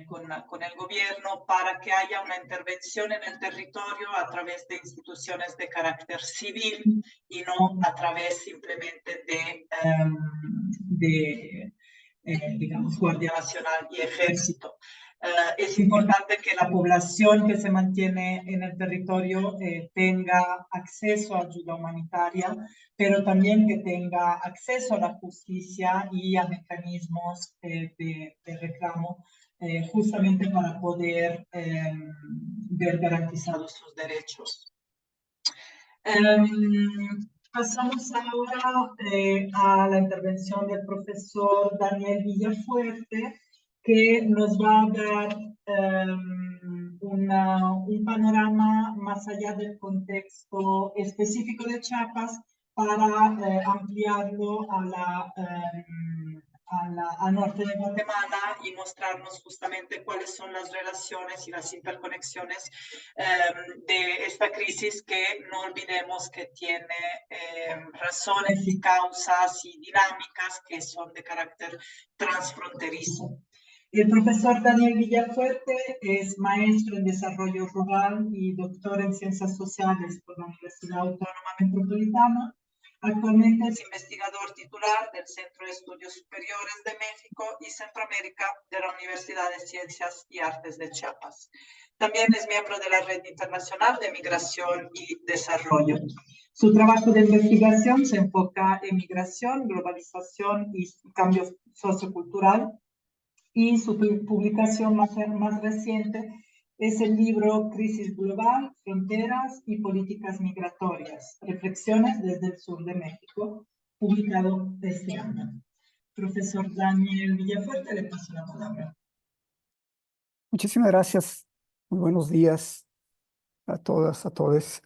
con el gobierno, para que haya una intervención en el territorio a través de instituciones de carácter civil y no a través simplemente de digamos, Guardia Nacional y Ejército. Es importante que la población que se mantiene en el territorio tenga acceso a ayuda humanitaria, pero también que tenga acceso a la justicia y a mecanismos de reclamo, justamente para poder ver garantizados sus derechos. Pasamos ahora a la intervención del profesor Daniel Villafuerte, que nos va a dar un panorama más allá del contexto específico de Chiapas para ampliarlo al norte de Guatemala y mostrarnos justamente cuáles son las relaciones y las interconexiones de esta crisis, que no olvidemos que tiene razones y causas y dinámicas que son de carácter transfronterizo. El profesor Daniel Villafuerte es maestro en desarrollo rural y doctor en ciencias sociales por la Universidad Autónoma Metropolitana. Actualmente es investigador titular del Centro de Estudios Superiores de México y Centroamérica de la Universidad de Ciencias y Artes de Chiapas. También es miembro de la Red Internacional de Migración y Desarrollo. Su trabajo de investigación se enfoca en migración, globalización y cambio sociocultural, y su publicación más reciente es el libro Crisis Global, Fronteras y Políticas Migratorias, Reflexiones desde el Sur de México, publicado este año. Profesor Daniel Villafuerte, le paso la palabra. Muchísimas gracias. Muy buenos días a todas, a todos.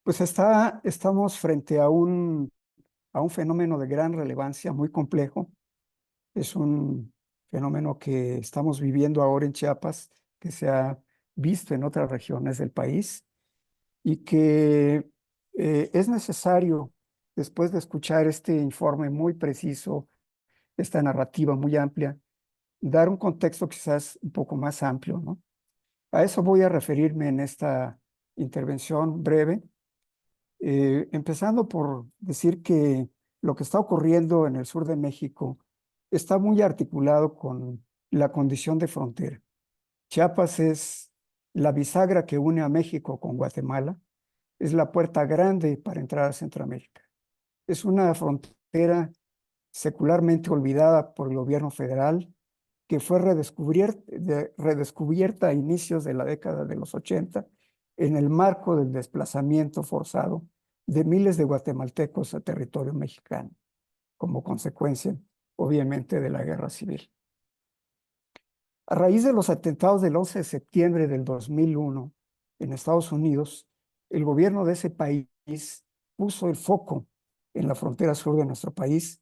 Pues estamos frente a un fenómeno de gran relevancia, muy complejo. Es un fenómeno que estamos viviendo ahora en Chiapas, que se ha visto en otras regiones del país y que es necesario, después de escuchar este informe muy preciso, esta narrativa muy amplia, dar un contexto quizás un poco más amplio, ¿no? A eso voy a referirme en esta intervención breve, empezando por decir que lo que está ocurriendo en el sur de México está muy articulado con la condición de frontera. Chiapas es la bisagra que une a México con Guatemala, es la puerta grande para entrar a Centroamérica. Es una frontera secularmente olvidada por el gobierno federal, que fue redescubierta a inicios de la década de los 80 en el marco del desplazamiento forzado de miles de guatemaltecos a territorio mexicano, como consecuencia, obviamente, de la guerra civil. A raíz de los atentados del 11 de septiembre del 2001 en Estados Unidos, el gobierno de ese país puso el foco en la frontera sur de nuestro país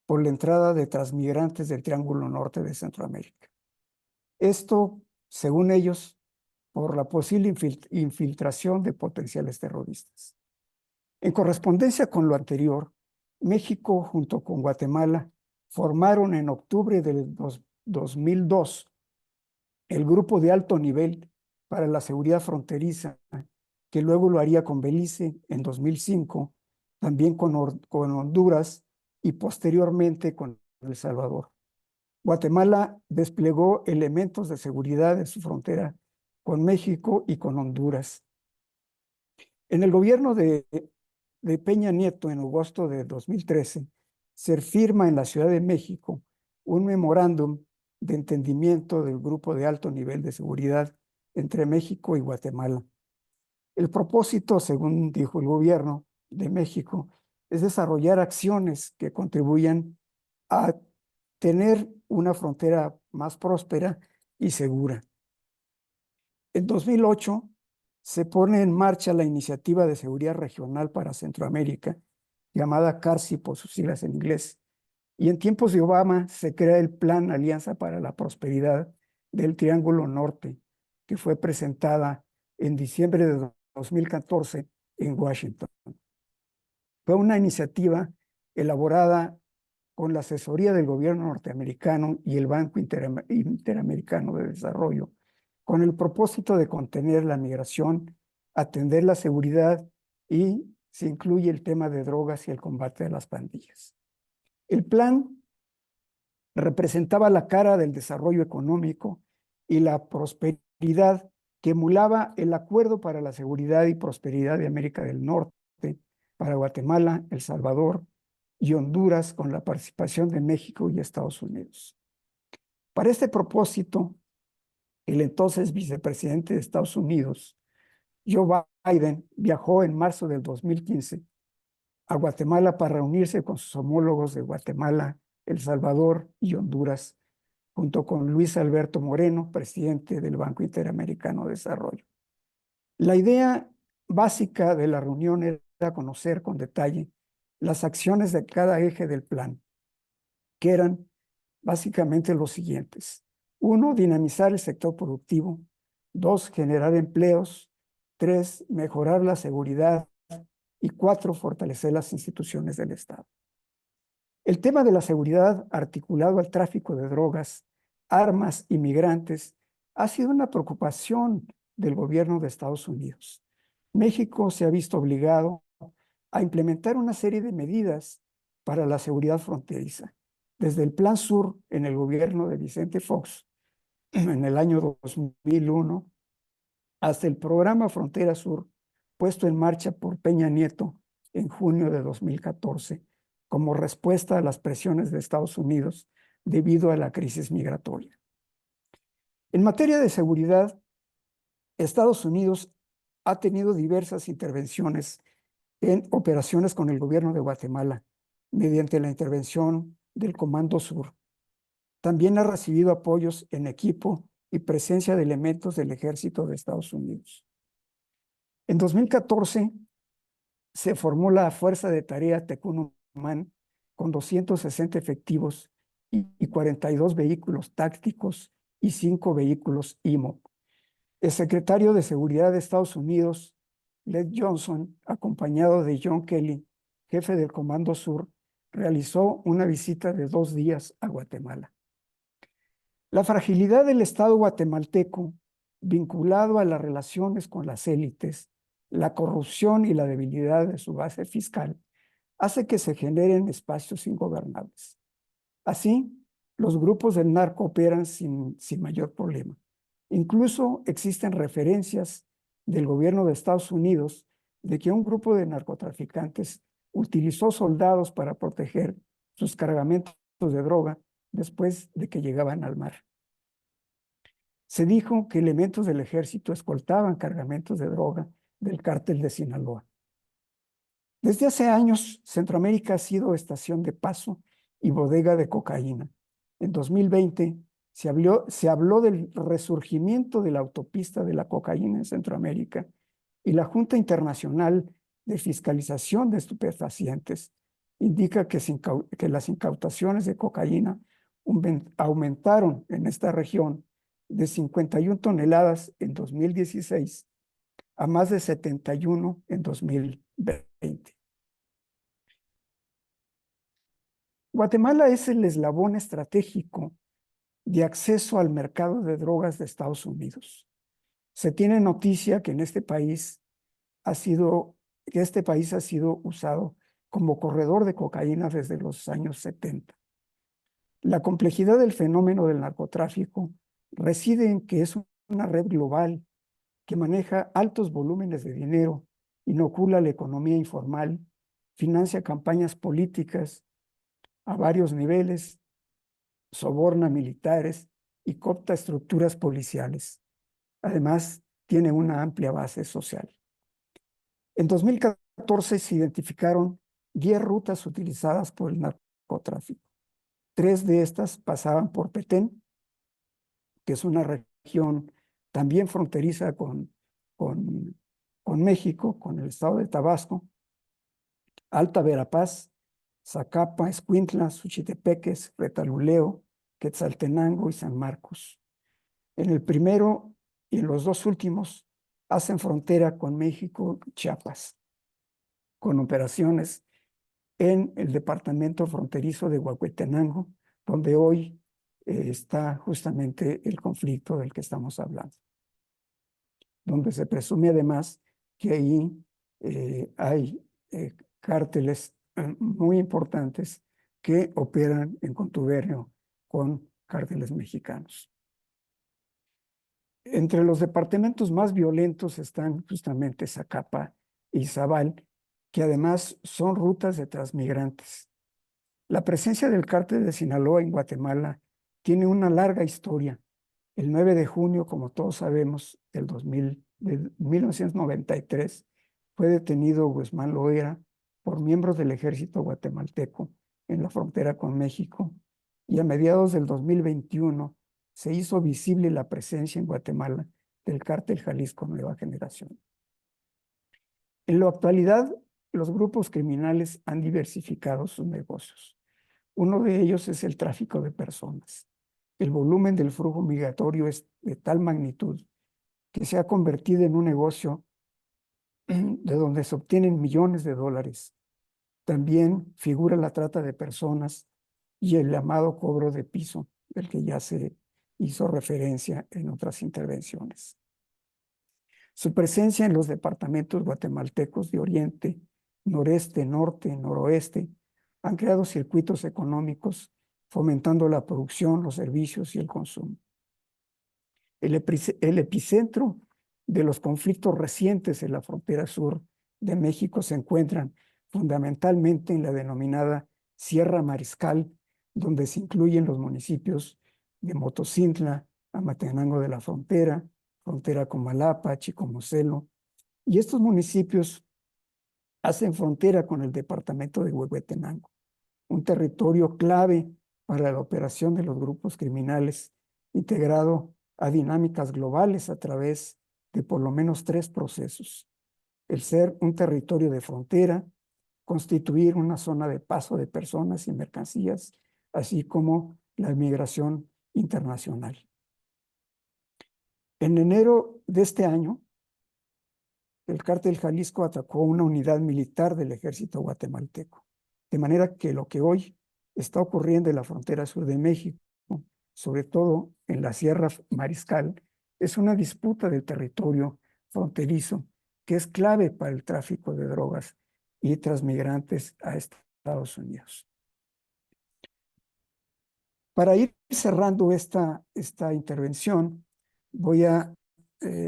por la entrada de transmigrantes del Triángulo Norte de Centroamérica. Esto, según ellos, por la posible infiltración de potenciales terroristas. En correspondencia con lo anterior, México junto con Guatemala formaron en octubre del 2002 el Grupo de Alto Nivel para la seguridad fronteriza, que luego lo haría con Belice en 2005, también con Honduras y posteriormente con El Salvador. Guatemala desplegó elementos de seguridad en su frontera con México y con Honduras. En el gobierno de Peña Nieto, en agosto de 2013, se firma en la Ciudad de México un memorándum de entendimiento del Grupo de Alto Nivel de Seguridad entre México y Guatemala. El propósito, según dijo el gobierno de México, es desarrollar acciones que contribuyan a tener una frontera más próspera y segura. En 2008 se pone en marcha la Iniciativa de Seguridad Regional para Centroamérica, llamada CARSI por sus siglas en inglés, y en tiempos de Obama se crea el Plan Alianza para la Prosperidad del Triángulo Norte, que fue presentada en diciembre de 2014 en Washington. Fue una iniciativa elaborada con la asesoría del gobierno norteamericano y el Banco Interamericano de Desarrollo, con el propósito de contener la migración, atender la seguridad y se incluye el tema de drogas y el combate a las pandillas. El plan representaba la cara del desarrollo económico y la prosperidad que emulaba el Acuerdo para la Seguridad y Prosperidad de América del Norte para Guatemala, El Salvador y Honduras, con la participación de México y Estados Unidos. Para este propósito, el entonces vicepresidente de Estados Unidos, Joe Biden, viajó en marzo del 2015 a Guatemala para reunirse con sus homólogos de Guatemala, El Salvador y Honduras, junto con Luis Alberto Moreno, presidente del Banco Interamericano de Desarrollo. La idea básica de la reunión era conocer con detalle las acciones de cada eje del plan, que eran básicamente los siguientes. 1, dinamizar el sector productivo. 2, generar empleos. 3, mejorar la seguridad. Y 4, fortalecer las instituciones del Estado. El tema de la seguridad articulado al tráfico de drogas, armas y migrantes ha sido una preocupación del gobierno de Estados Unidos. México se ha visto obligado a implementar una serie de medidas para la seguridad fronteriza, desde el Plan Sur en el gobierno de Vicente Fox en el año 2001 hasta el programa Frontera Sur puesto en marcha por Peña Nieto en junio de 2014 como respuesta a las presiones de Estados Unidos debido a la crisis migratoria. En materia de seguridad, Estados Unidos ha tenido diversas intervenciones en operaciones con el gobierno de Guatemala mediante la intervención del Comando Sur. También ha recibido apoyos en equipo y presencia de elementos del ejército de Estados Unidos. En 2014 se formó la Fuerza de Tarea Tecunumán con 260 efectivos y 42 vehículos tácticos y 5 vehículos IMO. El secretario de Seguridad de Estados Unidos, Led Johnson, acompañado de John Kelly, jefe del Comando Sur, realizó una visita de 2 días a Guatemala. La fragilidad del Estado guatemalteco, vinculado a las relaciones con las élites, la corrupción y la debilidad de su base fiscal, hace que se generen espacios ingobernables. Así, los grupos del narco operan sin mayor problema. Incluso existen referencias del gobierno de Estados Unidos de que un grupo de narcotraficantes utilizó soldados para proteger sus cargamentos de droga después de que llegaban al mar. Se dijo que elementos del ejército escoltaban cargamentos de droga del cártel de Sinaloa. Desde hace años, Centroamérica ha sido estación de paso y bodega de cocaína. En 2020 se habló del resurgimiento de la autopista de la cocaína en Centroamérica y la Junta Internacional de Fiscalización de Estupefacientes indica que las incautaciones de cocaína aumentaron en esta región de 51 toneladas en 2016 a más de 71 en 2020. Guatemala es el eslabón estratégico de acceso al mercado de drogas de Estados Unidos. Se tiene noticia que en este país ha sido usado como corredor de cocaína desde los años 70. La complejidad del fenómeno del narcotráfico reside en que es una red global que maneja altos volúmenes de dinero, inocula la economía informal, financia campañas políticas a varios niveles, soborna militares y coopta estructuras policiales. Además, tiene una amplia base social. En 2014 se identificaron 10 rutas utilizadas por el narcotráfico. 3 de estas pasaban por Petén, que es una región también fronteriza con México, con el estado de Tabasco, Alta Verapaz, Zacapa, Escuintla, Suchitepeques, Retaluleo, Quetzaltenango y San Marcos. En el primero y en los 2 últimos hacen frontera con México, Chiapas, con operaciones en el departamento fronterizo de Huehuetenango, donde hoy está justamente el conflicto del que estamos hablando, donde se presume además que ahí hay cárteles muy importantes que operan en contubernio con cárteles mexicanos. Entre los departamentos más violentos están justamente Zacapa y Izabal, que además son rutas de transmigrantes. La presencia del cártel de Sinaloa en Guatemala tiene una larga historia. El 9 de junio, como todos sabemos, de 1993, fue detenido Guzmán Loera por miembros del ejército guatemalteco en la frontera con México, y a mediados del 2021 se hizo visible la presencia en Guatemala del cártel Jalisco Nueva Generación. En la actualidad, los grupos criminales han diversificado sus negocios. Uno de ellos es el tráfico de personas. El volumen del flujo migratorio es de tal magnitud que se ha convertido en un negocio de donde se obtienen millones de dólares. También figura la trata de personas y el llamado cobro de piso, del que ya se hizo referencia en otras intervenciones. Su presencia en los departamentos guatemaltecos de Oriente, Noreste, Norte, Noroeste han creado circuitos económicos fomentando la producción, los servicios y el consumo. El epicentro de los conflictos recientes en la frontera sur de México se encuentran fundamentalmente en la denominada Sierra Mariscal, donde se incluyen los municipios de Motocintla, Amatenango de la Frontera, frontera con Malapa, Chicomucelo, y estos municipios hacen frontera con el departamento de Huehuetenango, un territorio clave para la operación de los grupos criminales, integrado a dinámicas globales a través de por lo menos 3 procesos: el ser un territorio de frontera, constituir una zona de paso de personas y mercancías, así como la migración internacional. En enero de este año, el cártel Jalisco atacó una unidad militar del ejército guatemalteco, de manera que lo que hoy está ocurriendo en la frontera sur de México, sobre todo en la Sierra Mariscal, es una disputa del territorio fronterizo que es clave para el tráfico de drogas y transmigrantes a Estados Unidos. Para ir cerrando esta intervención, voy a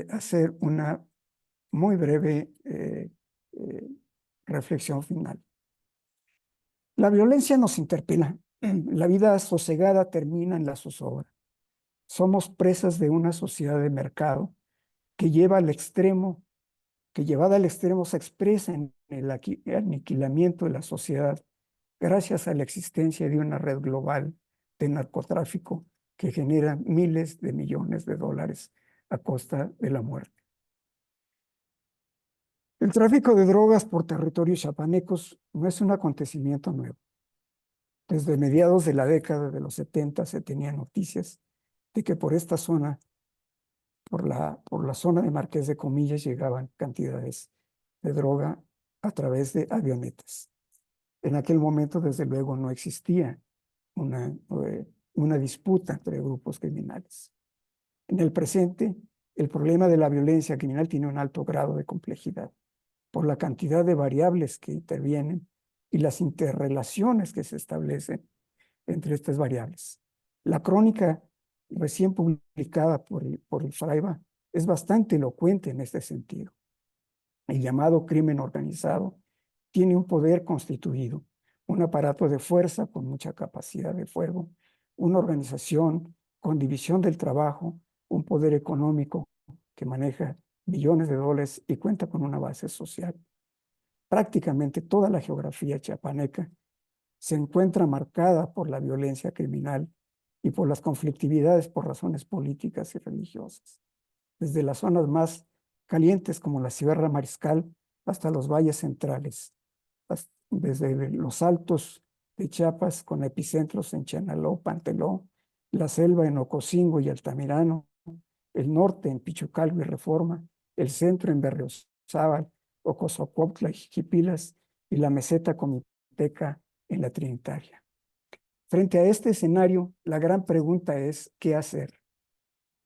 hacer una muy breve reflexión final. La violencia nos interpela. La vida sosegada termina en la zozobra. Somos presas de una sociedad de mercado que llevada al extremo se expresa en el aniquilamiento de la sociedad gracias a la existencia de una red global de narcotráfico que genera miles de millones de dólares a costa de la muerte. El tráfico de drogas por territorios chiapanecos no es un acontecimiento nuevo. Desde mediados de la década de los 70 se tenían noticias de que por esta zona, por la zona de Marqués de Comillas, llegaban cantidades de droga a través de avionetas. En aquel momento, desde luego, no existía una disputa entre grupos criminales. En el presente, El problema de la violencia criminal tiene un alto grado de complejidad por la cantidad de variables que intervienen y las interrelaciones que se establecen entre estas variables. La crónica recién publicada por el Fraiba es bastante elocuente en este sentido. El llamado crimen organizado tiene un poder constituido, un aparato de fuerza con mucha capacidad de fuego, una organización con división del trabajo, un poder económico que maneja billones de dólares y cuenta con una base social. Prácticamente toda la geografía chiapaneca se encuentra marcada por la violencia criminal y por las conflictividades por razones políticas y religiosas. Desde las zonas más calientes como la Sierra Mariscal hasta los valles centrales, desde los altos de Chiapas con epicentros en Chenaló, Panteló, la selva en Ocosingo y Altamirano, el norte en Pichucalco y Reforma, el centro en Berriozábal, Ocosocuautla y Jiquipilas y la meseta comiteca en la Trinitaria. Frente a este escenario, la gran pregunta es, ¿qué hacer?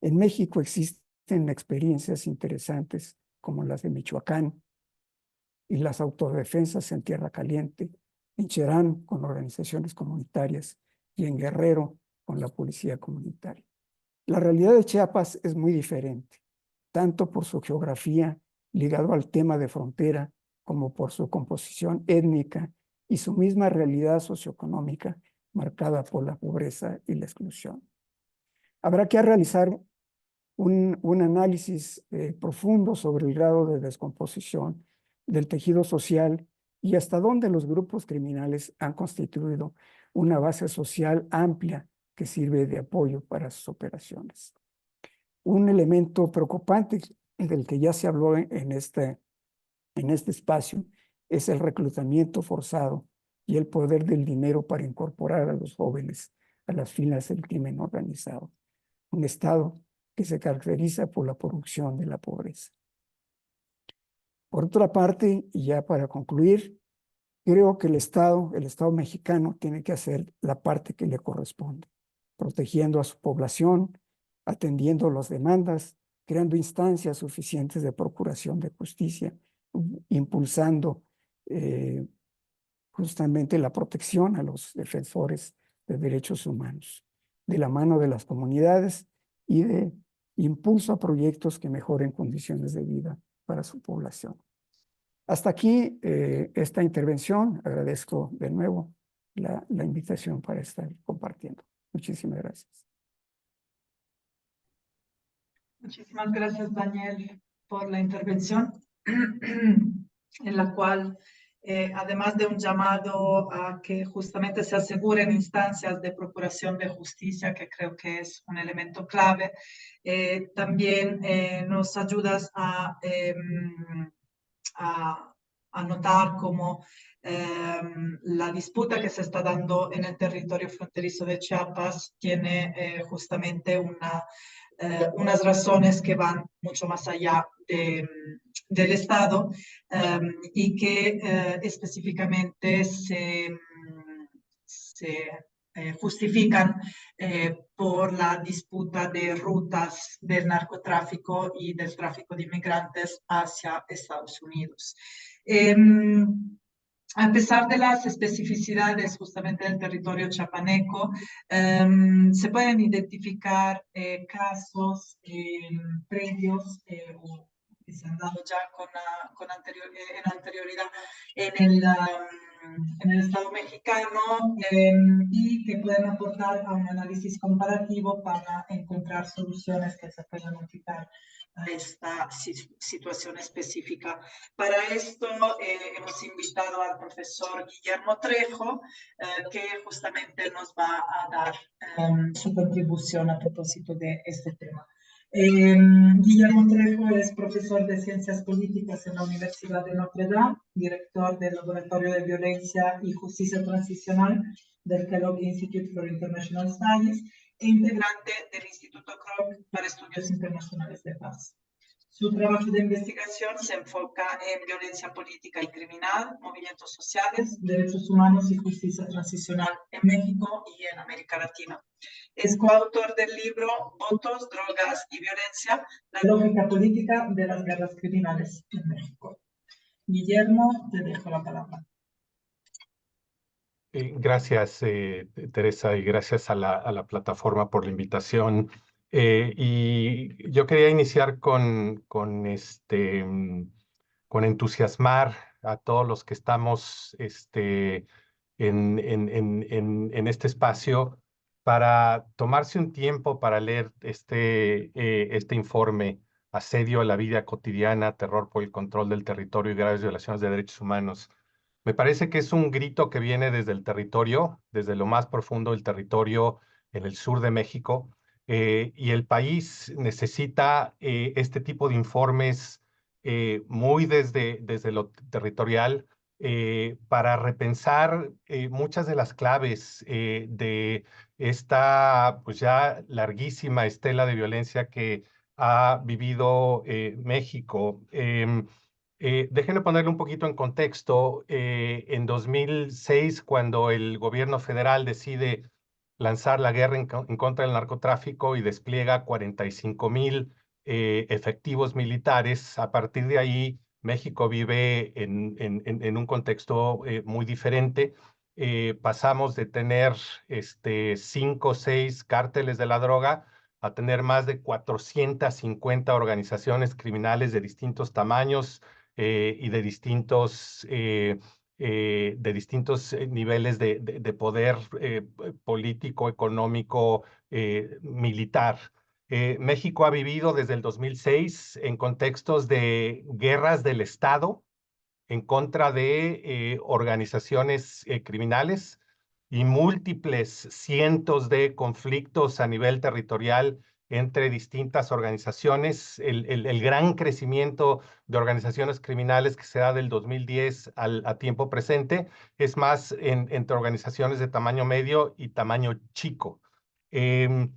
En México existen experiencias interesantes como las de Michoacán y las autodefensas en Tierra Caliente, en Cherán con organizaciones comunitarias y en Guerrero con la policía comunitaria. La realidad de Chiapas es muy diferente, tanto por su geografía ligado al tema de frontera como por su composición étnica y su misma realidad socioeconómica marcada por la pobreza y la exclusión. Habrá que realizar un análisis profundo sobre el grado de descomposición del tejido social y hasta dónde los grupos criminales han constituido una base social amplia que sirve de apoyo para sus operaciones. Un elemento preocupante del que ya se habló en este espacio es el reclutamiento forzado y el poder del dinero para incorporar a los jóvenes a las filas del crimen organizado. Un Estado que se caracteriza por la producción de la pobreza. Por otra parte, y ya para concluir, creo que el Estado mexicano tiene que hacer la parte que le corresponde, protegiendo a su población, atendiendo las demandas, creando instancias suficientes de procuración de justicia, impulsando justamente la protección a los defensores de derechos humanos, de la mano de las comunidades y de impulso a proyectos que mejoren condiciones de vida para su población. Hasta aquí esta intervención. Agradezco de nuevo la invitación para estar compartiendo. Muchísimas gracias. Muchísimas gracias, Daniel, por la intervención, en la cual, además de un llamado a que justamente se aseguren instancias de procuración de justicia, que creo que es un elemento clave, también nos ayudas a notar cómo la disputa que se está dando en el territorio fronterizo de Chiapas tiene justamente unas razones que van mucho más allá del Estado y que específicamente se justifican por la disputa de rutas del narcotráfico y del tráfico de inmigrantes hacia Estados Unidos. A pesar de las especificidades justamente del territorio chiapaneco, se pueden identificar casos previos que se han dado ya en anterioridad en el Estado mexicano y que pueden aportar a un análisis comparativo para encontrar soluciones que se puedan aplicar a esta situación específica. Para esto hemos invitado al profesor Guillermo Trejo, que justamente nos va a dar su contribución a propósito de este tema. Guillermo Trejo es profesor de Ciencias Políticas en la Universidad de Notre Dame, director del Laboratorio de Violencia y Justicia Transicional del Kellogg Institute for International Studies e integrante del Instituto Kroc para Estudios Internacionales de Paz. Su trabajo de investigación se enfoca en violencia política y criminal, movimientos sociales, derechos humanos y justicia transicional en México y en América Latina. Es coautor del libro Votos, Drogas y Violencia, la lógica política de las guerras criminales en México. Guillermo, te dejo la palabra. Gracias, Teresa, y gracias a la plataforma por la invitación. Y yo quería iniciar con entusiasmar a todos los que estamos en este espacio para tomarse un tiempo para leer este informe, Asedio a la vida cotidiana, terror por el control del territorio y graves violaciones de derechos humanos. Me parece que es un grito que viene desde el territorio, desde lo más profundo del territorio en el sur de México, y el país necesita este tipo de informes muy desde lo territorial para repensar muchas de las claves de esta pues ya larguísima estela de violencia que ha vivido México. Déjenme ponerle un poquito en contexto. En 2006, cuando el gobierno federal decide lanzar la guerra en contra del narcotráfico y despliega 45,000 efectivos militares, a partir de ahí México vive en un contexto muy diferente. Pasamos de tener 5 o 6 cárteles de la droga a tener más de 450 organizaciones criminales de distintos tamaños, y de distintos niveles de poder político, económico, militar. México ha vivido desde el 2006 en contextos de guerras del Estado en contra de organizaciones criminales y múltiples cientos de conflictos a nivel territorial entre distintas organizaciones. El gran crecimiento de organizaciones criminales que se da del 2010 a tiempo presente es más entre organizaciones de tamaño medio y tamaño chico. En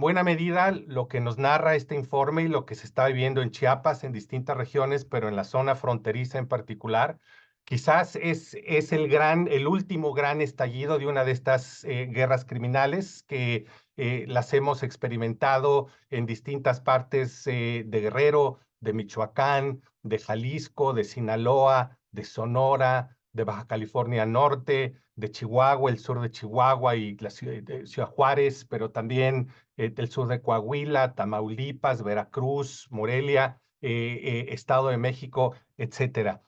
buena medida, lo que nos narra este informe y lo que se está viviendo en Chiapas, en distintas regiones, pero en la zona fronteriza en particular, quizás es el último gran estallido de una de estas guerras criminales que las hemos experimentado en distintas partes de Guerrero, de Michoacán, de Jalisco, de Sinaloa, de Sonora, de Baja California Norte, de Chihuahua, el sur de Chihuahua y la ciudad de Ciudad Juárez, pero también del sur de Coahuila, Tamaulipas, Veracruz, Morelia, Estado de México, etcétera.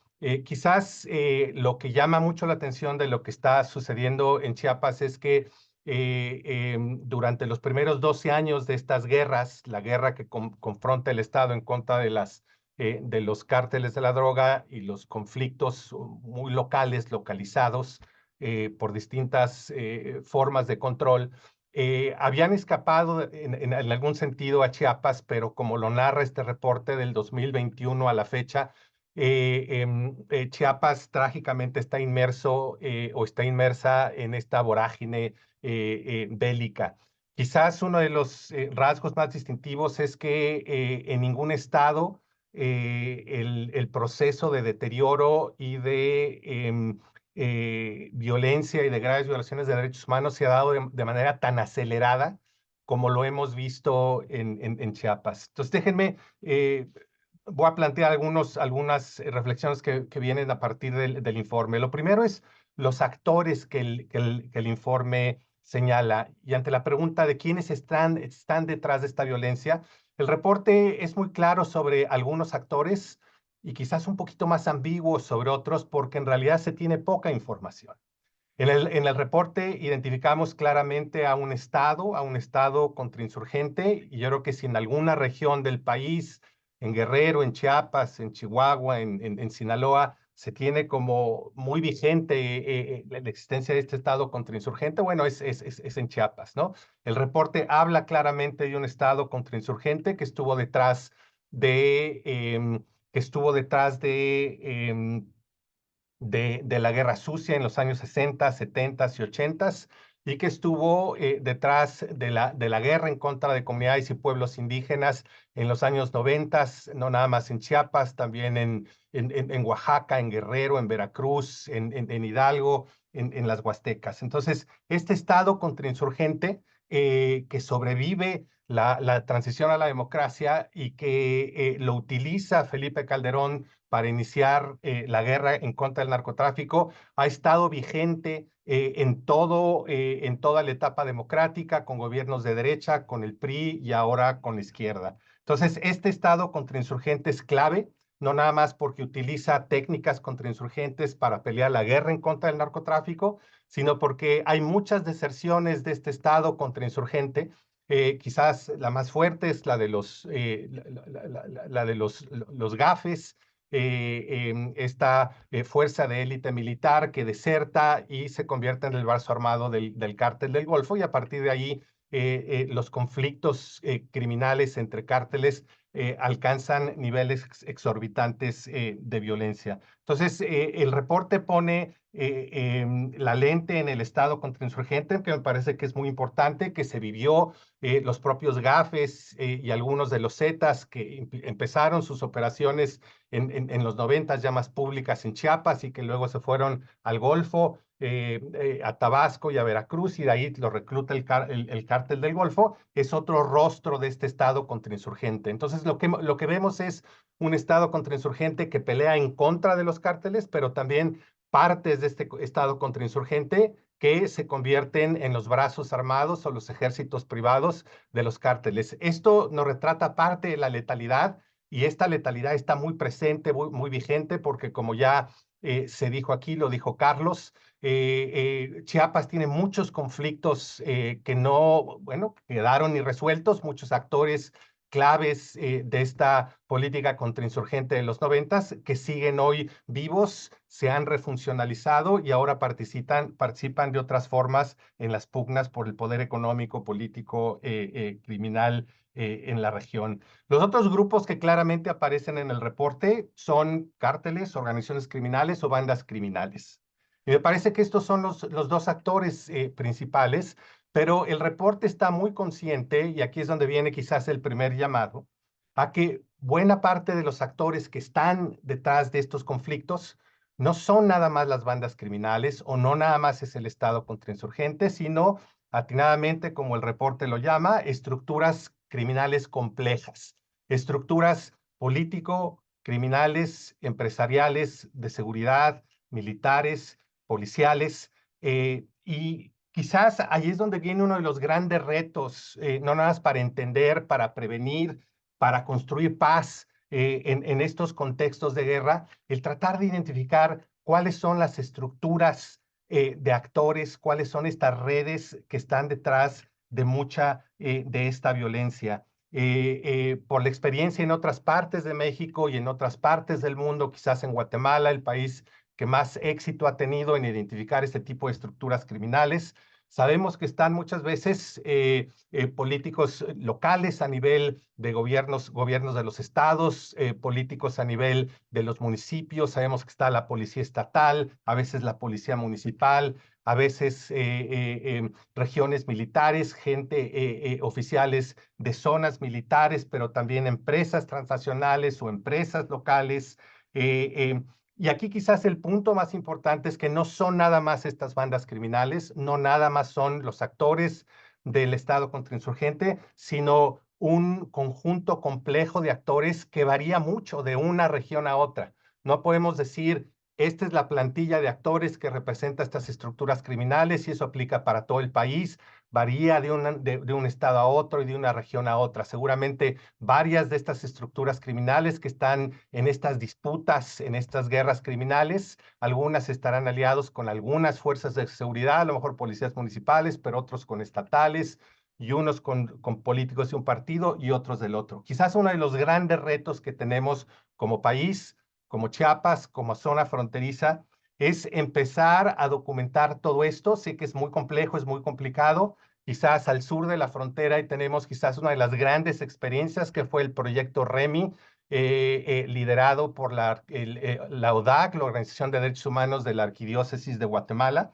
Quizás lo que llama mucho la atención de lo que está sucediendo en Chiapas es que durante los primeros 12 años de estas guerras, la guerra que confronta el Estado en contra de los cárteles de la droga y los conflictos muy localizados por distintas formas de control, habían escapado en algún sentido a Chiapas, pero como lo narra este reporte del 2021 a la fecha, Chiapas trágicamente está inmerso o está inmersa en esta vorágine bélica. Quizás uno de los rasgos más distintivos es que en ningún estado el proceso de deterioro y de violencia y de graves violaciones de derechos humanos se ha dado de manera tan acelerada como lo hemos visto en Chiapas. Entonces, déjenme, voy a plantear algunas reflexiones que vienen a partir del informe. Lo primero es los actores que el informe señala, y ante la pregunta de quiénes están detrás de esta violencia, el reporte es muy claro sobre algunos actores y quizás un poquito más ambiguo sobre otros porque en realidad se tiene poca información. En el reporte identificamos claramente a un estado contrainsurgente, y yo creo que si en alguna región del país, en Guerrero, en Chiapas, en Chihuahua, en Sinaloa, se tiene como muy vigente la existencia de este estado contrainsurgente, bueno, es en Chiapas, ¿no? El reporte habla claramente de un estado contrainsurgente que estuvo detrás de la Guerra Sucia en los años 60, 70 y 80, y que estuvo detrás de la guerra en contra de comunidades y pueblos indígenas en los años 90, no nada más en Chiapas, también en Oaxaca, en Guerrero, en Veracruz, en Hidalgo, en las Huastecas. Entonces, este Estado contrainsurgente que sobrevive la transición a la democracia y que lo utiliza Felipe Calderón para iniciar la guerra en contra del narcotráfico, ha estado vigente en toda la etapa democrática, con gobiernos de derecha, con el PRI y ahora con la izquierda. Entonces, este Estado contrainsurgente es clave, no nada más porque utiliza técnicas contrainsurgentes para pelear la guerra en contra del narcotráfico, sino porque hay muchas deserciones de este Estado contrainsurgente. Quizás la más fuerte es la de los GAFES, esta fuerza de élite militar que deserta y se convierte en el brazo armado del cártel del Golfo, y a partir de ahí los conflictos criminales entre cárteles alcanzan niveles exorbitantes de violencia. Entonces, el reporte pone la lente en el Estado contrainsurgente, que me parece que es muy importante, que se vivió los propios GAFES y algunos de los Zetas que empezaron sus operaciones en los 90 ya más públicas en Chiapas y que luego se fueron al Golfo, a Tabasco y a Veracruz, y de ahí lo recluta el cártel del Golfo. Es otro rostro de este Estado contrainsurgente. Entonces, lo que vemos es un Estado contrainsurgente que pelea en contra de los cárteles, pero también partes de este Estado contrainsurgente que se convierten en los brazos armados o los ejércitos privados de los cárteles. Esto nos retrata parte de la letalidad, y esta letalidad está muy presente, muy vigente, porque como ya se dijo aquí, lo dijo Carlos, Chiapas tiene muchos conflictos que no, bueno, quedaron irresueltos, muchos actores claves de esta política contrainsurgente de los 90 que siguen hoy vivos, se han refuncionalizado y ahora participan de otras formas en las pugnas por el poder económico, político, criminal en la región. Los otros grupos que claramente aparecen en el reporte son cárteles, organizaciones criminales o bandas criminales. Y me parece que estos son los dos actores principales, pero el reporte está muy consciente, y aquí es donde viene quizás el primer llamado, a que buena parte de los actores que están detrás de estos conflictos no son nada más las bandas criminales o no nada más es el Estado contrainsurgente, sino, atinadamente, como el reporte lo llama, estructuras criminales complejas, estructuras político-criminales, empresariales, de seguridad, militares, policiales, y quizás ahí es donde viene uno de los grandes retos, no nada más para entender, para prevenir, para construir paz en estos contextos de guerra, el tratar de identificar cuáles son las estructuras de actores, cuáles son estas redes que están detrás de mucha de esta violencia. Por la experiencia en otras partes de México y en otras partes del mundo, quizás en Guatemala, el país que más éxito ha tenido en identificar este tipo de estructuras criminales. Sabemos que están muchas veces políticos locales a nivel de gobiernos de los estados, políticos a nivel de los municipios. Sabemos que está la policía estatal, a veces la policía municipal, a veces regiones militares, oficiales de zonas militares, pero también empresas transnacionales o empresas locales. Y aquí quizás el punto más importante es que no son nada más estas bandas criminales, no nada más son los actores del Estado contrainsurgente, sino un conjunto complejo de actores que varía mucho de una región a otra. No podemos decir, esta es la plantilla de actores que representa estas estructuras criminales y eso aplica para todo el país. Varía de un estado a otro y de una región a otra. Seguramente varias de estas estructuras criminales que están en estas disputas, en estas guerras criminales, algunas estarán aliados con algunas fuerzas de seguridad, a lo mejor policías municipales, pero otros con estatales, y unos con políticos de un partido y otros del otro. Quizás uno de los grandes retos que tenemos como país, como Chiapas, como zona fronteriza, es empezar a documentar todo esto. Sé que es muy complejo, es muy complicado. Quizás al sur de la frontera y tenemos quizás una de las grandes experiencias que fue el proyecto REMI, liderado por la ODAC, la Organización de Derechos Humanos de la Arquidiócesis de Guatemala,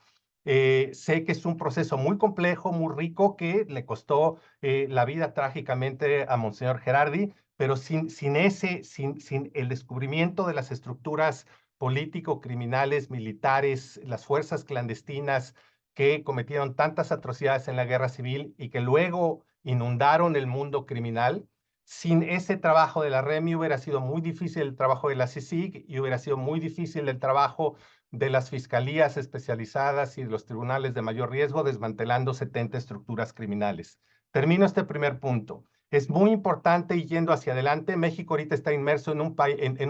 Sé que es un proceso muy complejo, muy rico, que le costó la vida trágicamente a Monseñor Gerardi, pero sin el descubrimiento de las estructuras político-criminales, militares, las fuerzas clandestinas que cometieron tantas atrocidades en la guerra civil y que luego inundaron el mundo criminal, sin ese trabajo de la REMI hubiera sido muy difícil el trabajo de la CICIG y hubiera sido muy difícil el trabajo de las fiscalías especializadas y de los tribunales de mayor riesgo, desmantelando 70 estructuras criminales. Termino este primer punto. Es muy importante, y yendo hacia adelante, México ahorita está inmerso en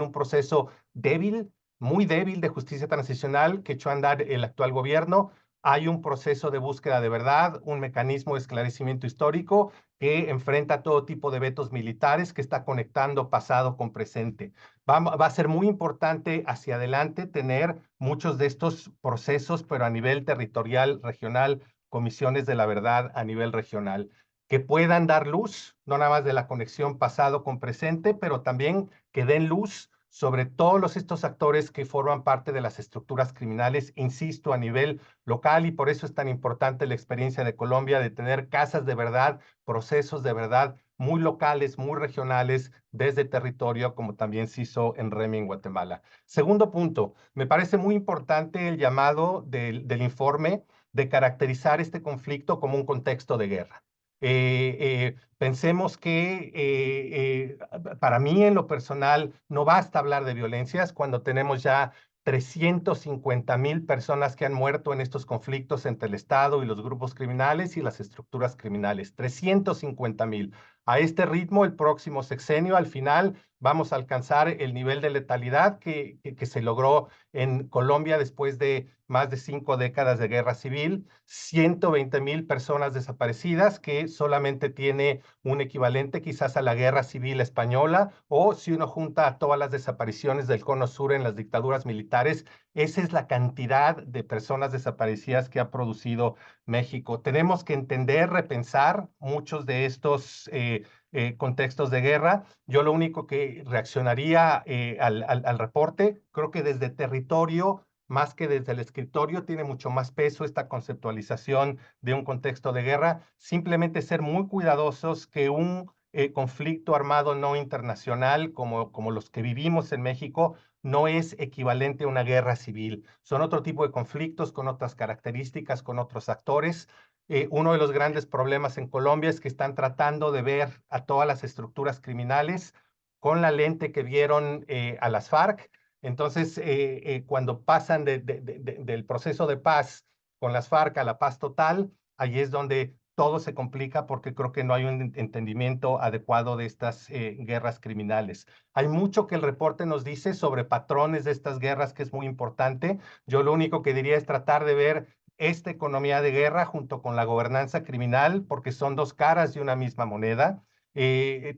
un proceso débil, muy débil de justicia transicional que echó a andar el actual gobierno. Hay un proceso de búsqueda de verdad, un mecanismo de esclarecimiento histórico que enfrenta todo tipo de vetos militares, que está conectando pasado con presente. Va a ser muy importante hacia adelante tener muchos de estos procesos, pero a nivel territorial, regional, comisiones de la verdad a nivel regional, que puedan dar luz, no nada más de la conexión pasado con presente, pero también que den luz sobre todos estos actores que forman parte de las estructuras criminales, insisto, a nivel local, y por eso es tan importante la experiencia de Colombia de tener casas de verdad, procesos de verdad muy locales, muy regionales, desde territorio, como también se hizo en REMI en Guatemala. Segundo punto, me parece muy importante el llamado del informe de caracterizar este conflicto como un contexto de guerra. Pensemos que para mí en lo personal no basta hablar de violencias cuando tenemos ya 350,000 personas que han muerto en estos conflictos entre el Estado y los grupos criminales y las estructuras criminales. 350,000. A este ritmo, el próximo sexenio, al final, vamos a alcanzar el nivel de letalidad que se logró en Colombia después de más de 5 décadas de guerra civil. 120,000 personas desaparecidas, que solamente tiene un equivalente quizás a la guerra civil española, o si uno junta a todas las desapariciones del Cono Sur en las dictaduras militares, esa es la cantidad de personas desaparecidas que ha producido México. Tenemos que entender, repensar muchos de estos contextos de guerra. Yo lo único que reaccionaría al reporte, creo que desde territorio, más que desde el escritorio, tiene mucho más peso esta conceptualización de un contexto de guerra. Simplemente ser muy cuidadosos que un conflicto armado no internacional como los que vivimos en México no es equivalente a una guerra civil. Son otro tipo de conflictos con otras características, con otros actores. Uno de los grandes problemas en Colombia es que están tratando de ver a todas las estructuras criminales con la lente que vieron a las FARC. Entonces, cuando pasan del proceso de paz con las FARC a la paz total, ahí es donde todo se complica porque creo que no hay un entendimiento adecuado de estas guerras criminales. Hay mucho que el reporte nos dice sobre patrones de estas guerras que es muy importante. Yo lo único que diría es tratar de ver esta economía de guerra junto con la gobernanza criminal, porque son dos caras de una misma moneda.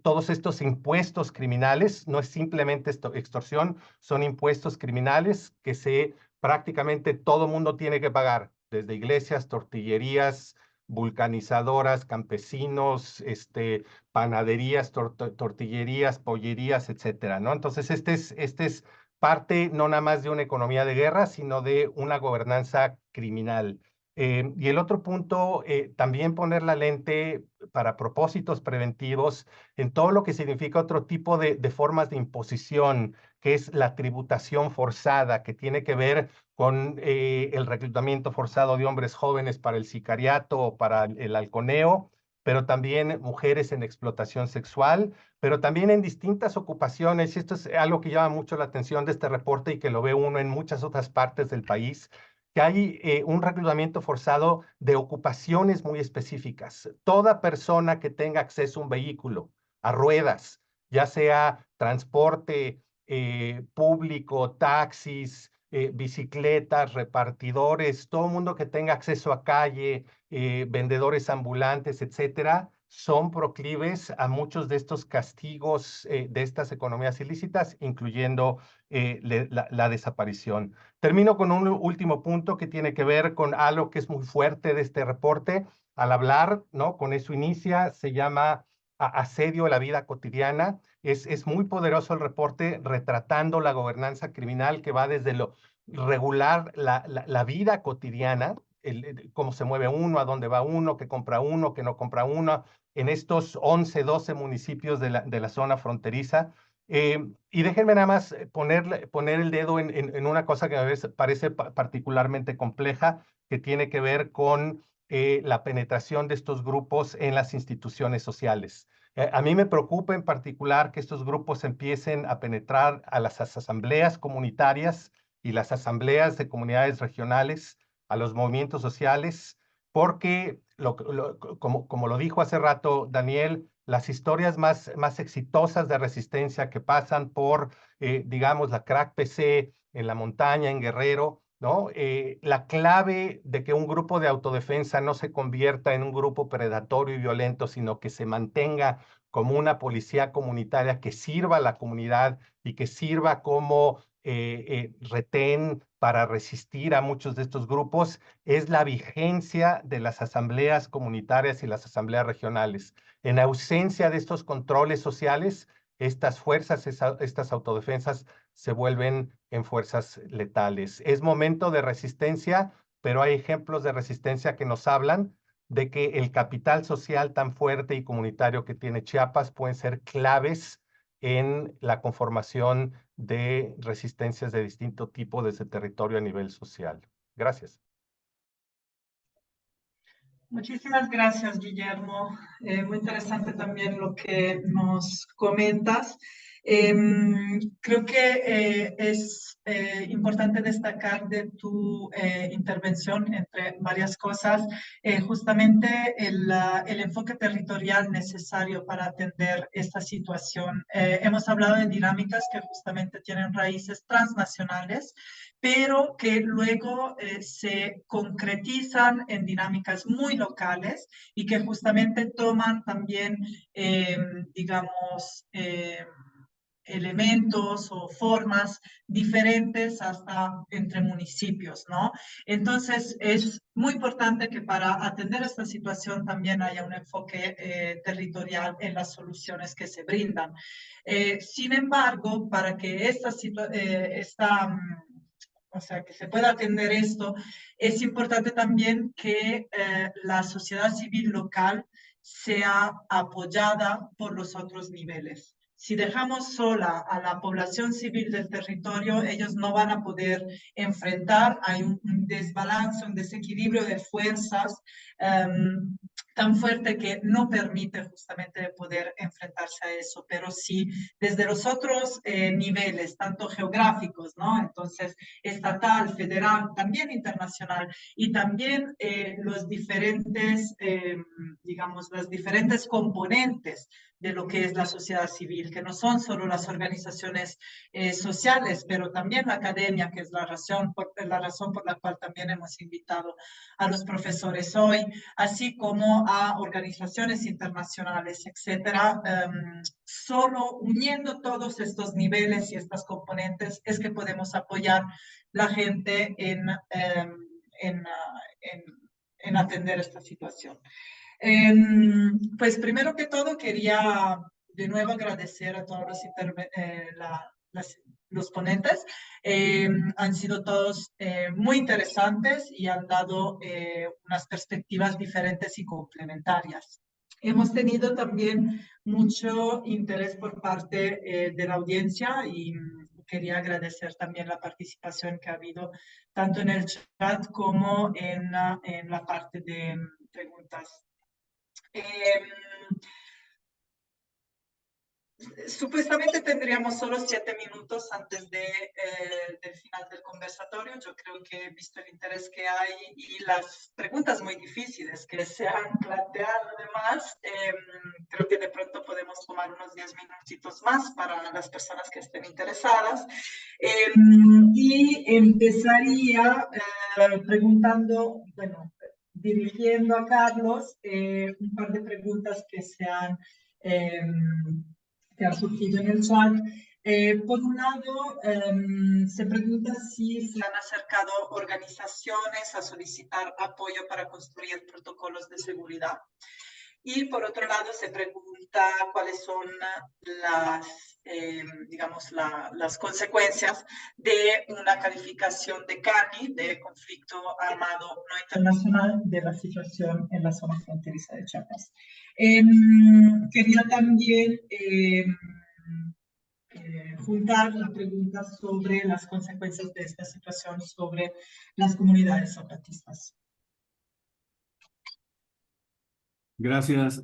Todos estos impuestos criminales no es simplemente extorsión, son impuestos criminales que prácticamente todo mundo tiene que pagar, desde iglesias, tortillerías, vulcanizadoras, campesinos, panaderías, tortillerías, pollerías, etcétera, ¿no? Entonces, este es parte no nada más de una economía de guerra, sino de una gobernanza criminal. Y el otro punto, también poner la lente para propósitos preventivos en todo lo que significa otro tipo de formas de imposición, que es la tributación forzada, que tiene que ver con el reclutamiento forzado de hombres jóvenes para el sicariato o para el halconeo, pero también mujeres en explotación sexual, pero también en distintas ocupaciones. Y esto es algo que llama mucho la atención de este reporte y que lo ve uno en muchas otras partes del país, que hay un reclutamiento forzado de ocupaciones muy específicas. Toda persona que tenga acceso a un vehículo, a ruedas, ya sea transporte público, taxis, bicicletas, repartidores, todo el mundo que tenga acceso a calle, vendedores ambulantes, etcétera, son proclives a muchos de estos castigos de estas economías ilícitas, incluyendo la desaparición. Termino con un último punto que tiene que ver con algo que es muy fuerte de este reporte. Al hablar, ¿no? Con eso inicia, se llama asedio a la vida cotidiana. Es muy poderoso el reporte retratando la gobernanza criminal que va desde lo regular, la vida cotidiana, cómo se mueve uno, a dónde va uno, qué compra uno, qué no compra uno, en estos 11, 12 municipios de la zona fronteriza. Y déjenme nada más poner el dedo en una cosa que a veces parece particularmente compleja, que tiene que ver con la penetración de estos grupos en las instituciones sociales. A mí me preocupa en particular que estos grupos empiecen a penetrar a las asambleas comunitarias y las asambleas de comunidades regionales, a los movimientos sociales, porque, como lo dijo hace rato Daniel, las historias más exitosas de resistencia que pasan por, digamos, la Crack PC en la montaña, en Guerrero, ¿no? La clave de que un grupo de autodefensa no se convierta en un grupo predatorio y violento, sino que se mantenga como una policía comunitaria que sirva a la comunidad y que sirva como retén para resistir a muchos de estos grupos, es la vigencia de las asambleas comunitarias y las asambleas regionales. En ausencia de estos controles sociales, estas fuerzas, estas autodefensas se vuelven en fuerzas letales. Es momento de resistencia, pero hay ejemplos de resistencia que nos hablan de que el capital social tan fuerte y comunitario que tiene Chiapas pueden ser claves en la conformación de resistencias de distinto tipo de ese territorio a nivel social. Gracias. Muchísimas gracias, Guillermo. Muy interesante también lo que nos comentas. Creo que es importante destacar de tu intervención, entre varias cosas, justamente el enfoque territorial necesario para atender esta situación. Hemos hablado de dinámicas que justamente tienen raíces transnacionales, pero que luego se concretizan en dinámicas muy locales y que justamente toman también, digamos, elementos o formas diferentes hasta entre municipios, ¿no? Entonces, es muy importante que para atender esta situación también haya un enfoque territorial en las soluciones que se brindan. Sin embargo, para que o sea, que se pueda atender esto, es importante también que la sociedad civil local sea apoyada por los otros niveles. Si dejamos sola a la población civil del territorio, ellos no van a poder enfrentar, hay un desbalance, un desequilibrio de fuerzas tan fuerte que no permite justamente poder enfrentarse a eso, pero sí desde los otros niveles, tanto geográficos, ¿no? Entonces, estatal, federal, también internacional, y también los diferentes, digamos, las diferentes componentes de lo que es la sociedad civil, que no son solo las organizaciones sociales, pero también la academia, que es la razón por la cual también hemos invitado a los profesores hoy, así como a organizaciones internacionales, etcétera. Solo uniendo todos estos niveles y estas componentes es que podemos apoyar la gente en atender esta situación. Pues primero que todo quería de nuevo agradecer a todos los ponentes. Han sido todos muy interesantes y han dado unas perspectivas diferentes y complementarias. Hemos tenido también mucho interés por parte de la audiencia y quería agradecer también la participación que ha habido tanto en el chat como en la parte de preguntas. Supuestamente tendríamos solo 7 minutos antes del final del conversatorio. Yo creo que, visto el interés que hay y las preguntas muy difíciles que se han planteado además, creo que de pronto podemos tomar unos 10 minutitos más para las personas que estén interesadas. Y empezaría preguntando, bueno, dirigiendo a Carlos un par de preguntas que ha surgido en el chat. Por un lado, se pregunta si se han acercado organizaciones a solicitar apoyo para construir protocolos de seguridad. Y por otro lado, se pregunta cuáles son las digamos, las consecuencias de una calificación de CANI, de conflicto armado no internacional, de la situación en la zona fronteriza de Chiapas. Quería también juntar la pregunta sobre las consecuencias de esta situación sobre las comunidades zapatistas. Gracias,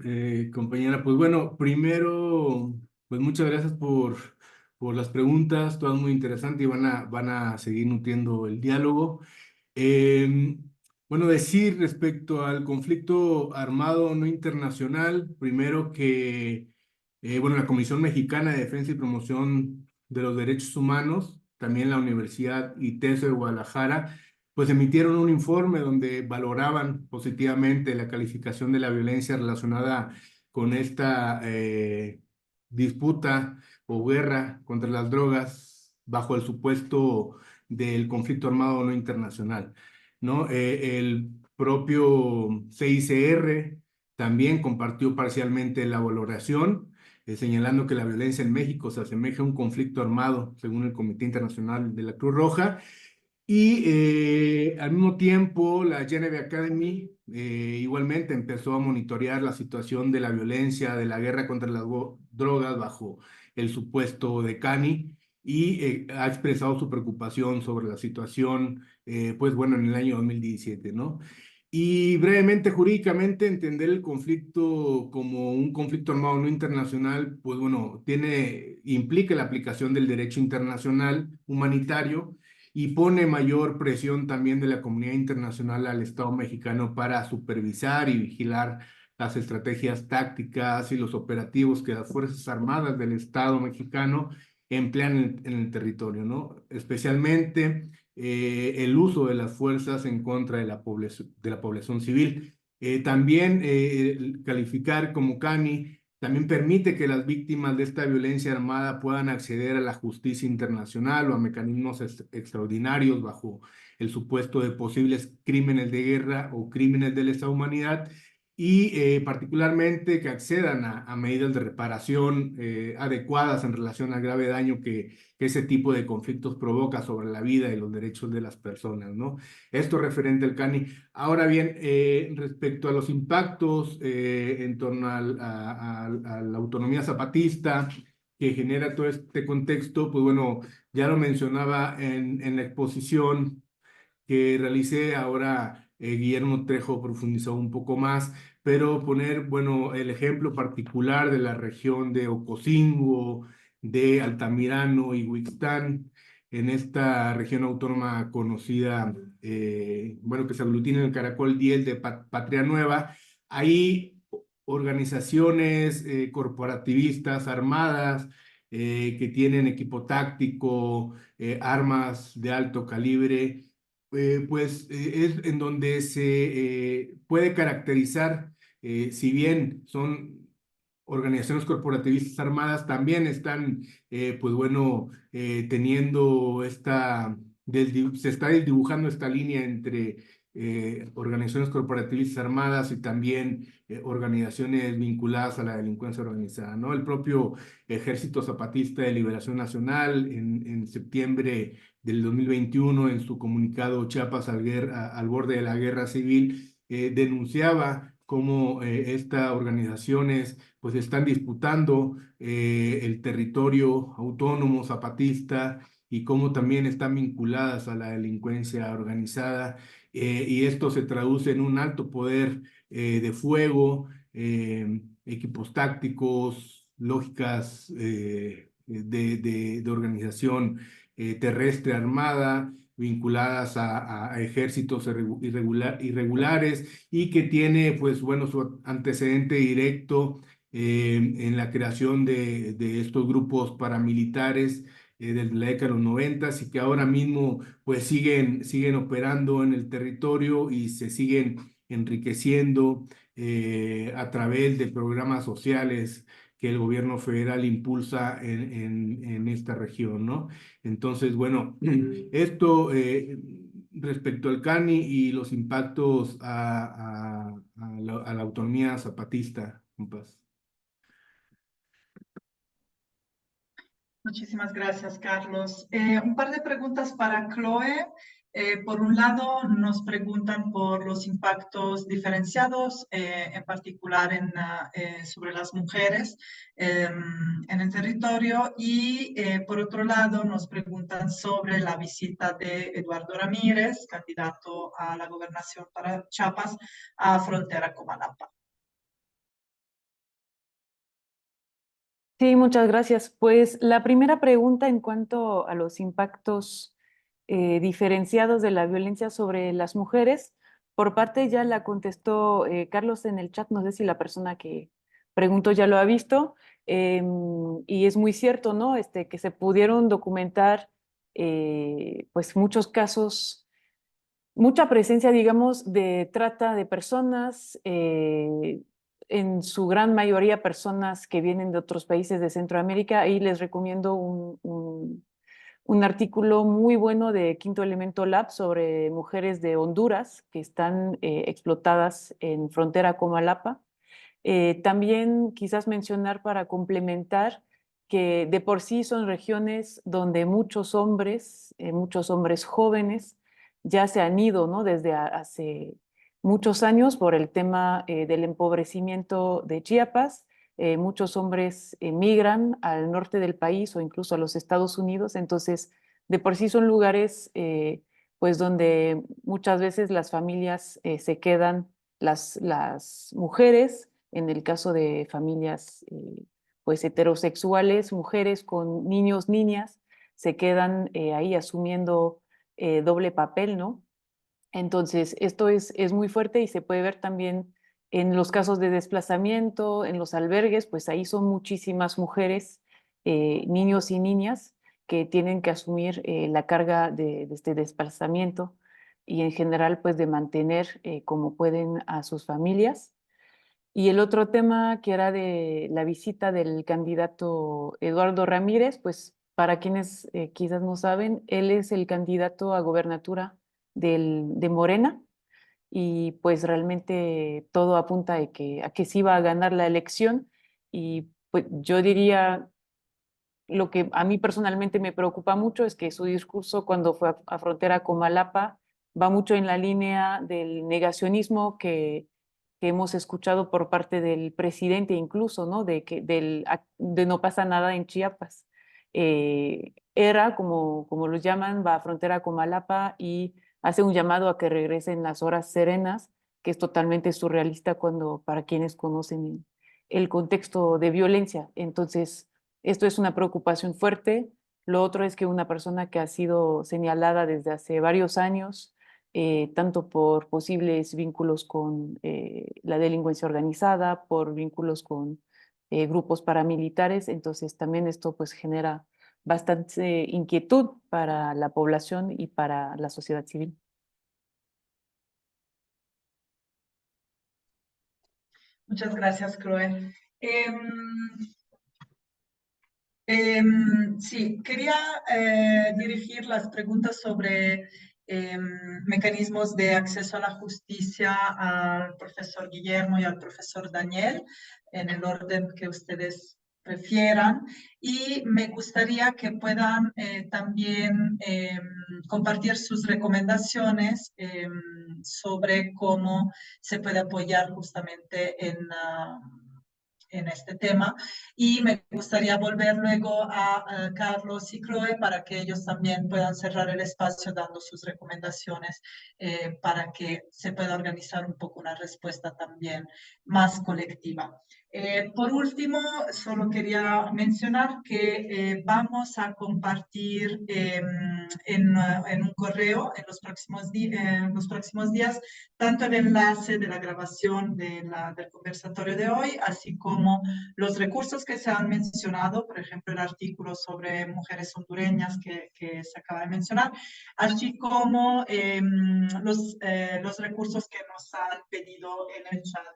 compañera. Pues bueno, primero, pues muchas gracias por las preguntas, todas muy interesantes y van a seguir nutriendo el diálogo. Bueno, decir respecto al conflicto armado no internacional, primero que, bueno, la Comisión Mexicana de Defensa y Promoción de los Derechos Humanos, también la Universidad ITESO de Guadalajara, pues emitieron un informe donde valoraban positivamente la calificación de la violencia relacionada con esta disputa o guerra contra las drogas bajo el supuesto del conflicto armado no internacional, ¿no? El propio CICR también compartió parcialmente la valoración, señalando que la violencia en México se asemeja a un conflicto armado, según el Comité Internacional de la Cruz Roja, y al mismo tiempo, la Geneva Academy igualmente empezó a monitorear la situación de la violencia, de la guerra contra las drogas bajo el supuesto de CANI y ha expresado su preocupación sobre la situación, pues bueno, en el año 2017, ¿no? Y brevemente, jurídicamente, entender el conflicto como un conflicto armado no internacional, pues bueno, implica la aplicación del derecho internacional humanitario y pone mayor presión también de la comunidad internacional al Estado mexicano para supervisar y vigilar las estrategias tácticas y los operativos que las Fuerzas Armadas del Estado mexicano emplean en el territorio, ¿no? Especialmente el uso de las fuerzas en contra de la población civil. También calificar como CANI también permite que las víctimas de esta violencia armada puedan acceder a la justicia internacional o a mecanismos extraordinarios bajo el supuesto de posibles crímenes de guerra o crímenes de lesa humanidad y particularmente que accedan a medidas de reparación adecuadas en relación al grave daño que ese tipo de conflictos provoca sobre la vida y los derechos de las personas, ¿no? Esto referente al CANI. Ahora bien, respecto a los impactos en torno a la autonomía zapatista que genera todo este contexto, pues bueno, ya lo mencionaba en la exposición que realicé, ahora Guillermo Trejo profundizó un poco más, pero poner, bueno, el ejemplo particular de la región de Ocosingo, de Altamirano y Huixtán, en esta región autónoma conocida, bueno, que se aglutina en el Caracol 10 de Patria Nueva. Ahí organizaciones corporativistas armadas que tienen equipo táctico, armas de alto calibre, es en donde se puede caracterizar, si bien son organizaciones corporativistas armadas, también están, pues bueno, teniendo se está dibujando esta línea entre organizaciones corporativistas armadas y también organizaciones vinculadas a la delincuencia organizada, ¿no? El propio Ejército Zapatista de Liberación Nacional en septiembre del 2021, en su comunicado Chiapas al borde de la guerra civil, denunciaba cómo estas organizaciones pues están disputando el territorio autónomo zapatista y cómo también están vinculadas a la delincuencia organizada, y esto se traduce en un alto poder de fuego, equipos tácticos, lógicas de organización terrestre armada, vinculadas a ejércitos irregulares y que tiene, pues bueno, su antecedente directo en la creación de estos grupos paramilitares desde la década de los 90 y que ahora mismo pues siguen operando en el territorio y se siguen enriqueciendo a través de programas sociales que el gobierno federal impulsa en esta región, ¿no? Entonces, bueno, esto respecto al CANI y los impactos a la autonomía zapatista, compas. Muchísimas gracias, Carlos. Un par de preguntas para Chloe. Por un lado, nos preguntan por los impactos diferenciados, en particular sobre las mujeres en el territorio. Y por otro lado, nos preguntan sobre la visita de Eduardo Ramírez, candidato a la gobernación para Chiapas, a frontera Comalapa. Sí, muchas gracias. Pues la primera pregunta en cuanto a los impactos diferenciados de la violencia sobre las mujeres, por parte ya la contestó Carlos en el chat, no sé si la persona que preguntó ya lo ha visto, y es muy cierto, ¿no? Que se pudieron documentar pues muchos casos, mucha presencia, digamos, de trata de personas, en su gran mayoría personas que vienen de otros países de Centroamérica. Ahí les recomiendo un artículo muy bueno de Quinto Elemento Lab sobre mujeres de Honduras que están explotadas en frontera Comalapa. También quizás mencionar para complementar que de por sí son regiones donde muchos hombres jóvenes ya se han ido, ¿no? Desde hace muchos años por el tema del empobrecimiento de Chiapas. Muchos hombres emigran al norte del país o incluso a los Estados Unidos. Entonces, de por sí son lugares pues donde muchas veces las familias se quedan, las mujeres, en el caso de familias pues heterosexuales, mujeres con niños, niñas, se quedan ahí asumiendo doble papel, ¿no? Entonces, esto es muy fuerte y se puede ver también en los casos de desplazamiento, en los albergues, pues ahí son muchísimas mujeres, niños y niñas que tienen que asumir la carga de este desplazamiento y en general pues de mantener como pueden a sus familias. Y el otro tema que era de la visita del candidato Eduardo Ramírez, pues para quienes quizás no saben, él es el candidato a gobernatura de Morena y pues realmente todo apunta a que sí va a ganar la elección y pues yo diría lo que a mí personalmente me preocupa mucho es que su discurso cuando fue a frontera con Malapa va mucho en la línea del negacionismo que hemos escuchado por parte del presidente incluso, ¿no? De no pasa nada en Chiapas. Era, como los llaman, va a frontera con Malapa y hace un llamado a que regresen las horas serenas, que es totalmente surrealista para quienes conocen el contexto de violencia. Entonces, esto es una preocupación fuerte. Lo otro es que una persona que ha sido señalada desde hace varios años, tanto por posibles vínculos con la delincuencia organizada, por vínculos con grupos paramilitares, entonces también esto pues genera bastante inquietud para la población y para la sociedad civil. Muchas gracias, Chloe. Sí, quería dirigir las preguntas sobre mecanismos de acceso a la justicia al profesor Guillermo y al profesor Daniel, en el orden que ustedes prefieran. Y me gustaría que puedan también compartir sus recomendaciones sobre cómo se puede apoyar justamente en este tema. Y me gustaría volver luego a Carlos y Chloe para que ellos también puedan cerrar el espacio dando sus recomendaciones para que se pueda organizar un poco una respuesta también más colectiva. Por último, solo quería mencionar que vamos a compartir en un correo en los próximos días tanto el enlace de la grabación del conversatorio de hoy, así como los recursos que se han mencionado, por ejemplo, el artículo sobre mujeres hondureñas que se acaba de mencionar, así como los recursos que nos han pedido en el chat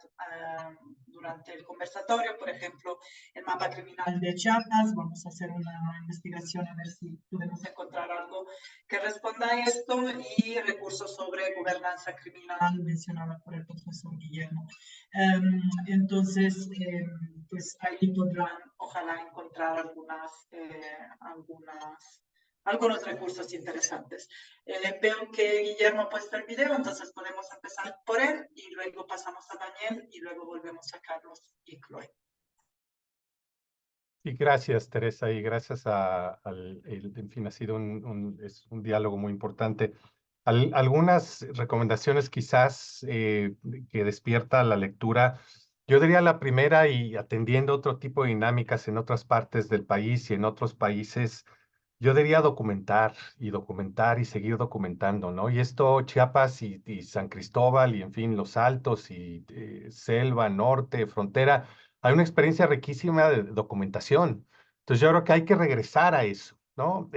durante el conversatorio, por ejemplo, el mapa criminal de Chiapas. Vamos a hacer una investigación a ver si podemos encontrar algo que responda a esto, y recursos sobre gobernanza criminal mencionada por el profesor Guillermo. Entonces, pues ahí podrán, ojalá, encontrar algunos recursos interesantes. Veo que Guillermo ha puesto el video, entonces podemos empezar por él y luego pasamos a Daniel y luego volvemos a Carlos y Chloe. Y gracias, Teresa, y gracias en fin, ha sido es un diálogo muy importante. Algunas recomendaciones quizás que despierta la lectura. Yo diría la primera, y atendiendo otro tipo de dinámicas en otras partes del país y en otros países, yo diría documentar y seguir documentando, ¿no? Y esto, Chiapas y San Cristóbal y, en fin, Los Altos y selva, norte, frontera, hay una experiencia riquísima de documentación. Entonces yo creo que hay que regresar a eso, ¿no?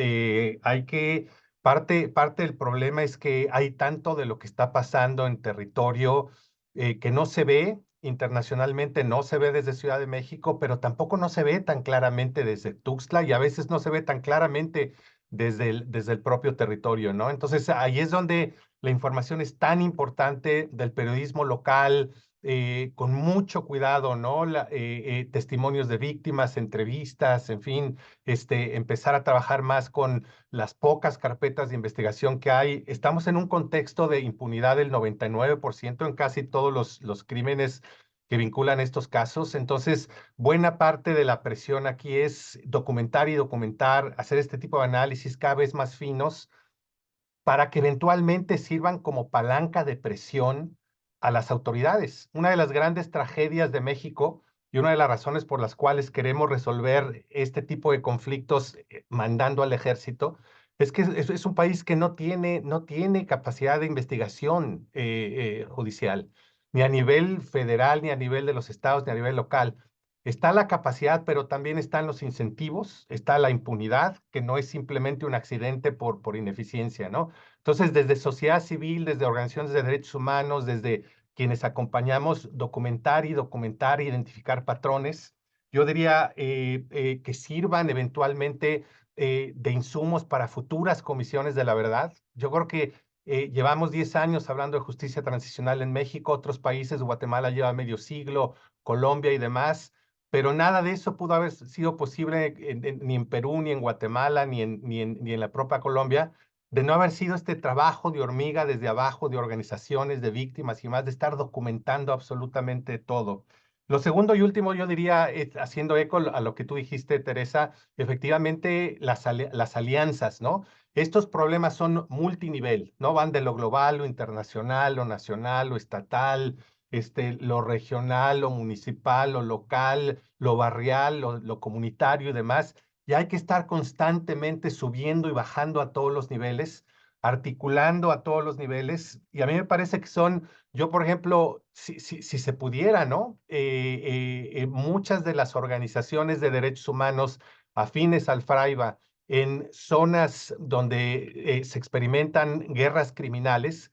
Parte del problema es que hay tanto de lo que está pasando en territorio que no se ve internacionalmente, no se ve desde Ciudad de México, pero tampoco no se ve tan claramente desde Tuxtla y a veces no se ve tan claramente desde el propio territorio, ¿no? Entonces ahí es donde la información es tan importante del periodismo local, con mucho cuidado, ¿no? Testimonios de víctimas, entrevistas, en fin, empezar a trabajar más con las pocas carpetas de investigación que hay. Estamos en un contexto de impunidad del 99% en casi todos los crímenes que vinculan estos casos. Entonces, buena parte de la presión aquí es documentar y documentar, hacer este tipo de análisis cada vez más finos para que eventualmente sirvan como palanca de presión a las autoridades. Una de las grandes tragedias de México y una de las razones por las cuales queremos resolver este tipo de conflictos mandando al ejército es que es un país que no tiene capacidad de investigación judicial, ni a nivel federal, ni a nivel de los estados, ni a nivel local. Está la capacidad, pero también están los incentivos, está la impunidad, que no es simplemente un accidente por ineficiencia, ¿no? Entonces, desde sociedad civil, desde organizaciones de derechos humanos, desde quienes acompañamos, documentar, identificar patrones, yo diría que sirvan eventualmente de insumos para futuras comisiones de la verdad. Yo creo que llevamos 10 años hablando de justicia transicional en México, otros países, Guatemala lleva medio siglo, Colombia y demás, pero nada de eso pudo haber sido posible ni en Perú, ni en Guatemala, ni en la propia Colombia, de no haber sido este trabajo de hormiga desde abajo, de organizaciones, de víctimas y más, de estar documentando absolutamente todo. Lo segundo y último, yo diría, haciendo eco a lo que tú dijiste, Teresa, efectivamente las alianzas, ¿no? Estos problemas son multinivel, ¿no? Van de lo global, lo internacional, lo nacional, lo estatal, lo regional, lo municipal, lo local, lo barrial, lo comunitario y demás. Y hay que estar constantemente subiendo y bajando a todos los niveles, articulando a todos los niveles. Y a mí me parece que yo por ejemplo, si se pudiera, ¿no? Muchas de las organizaciones de derechos humanos afines al FRAIBA en zonas donde se experimentan guerras criminales,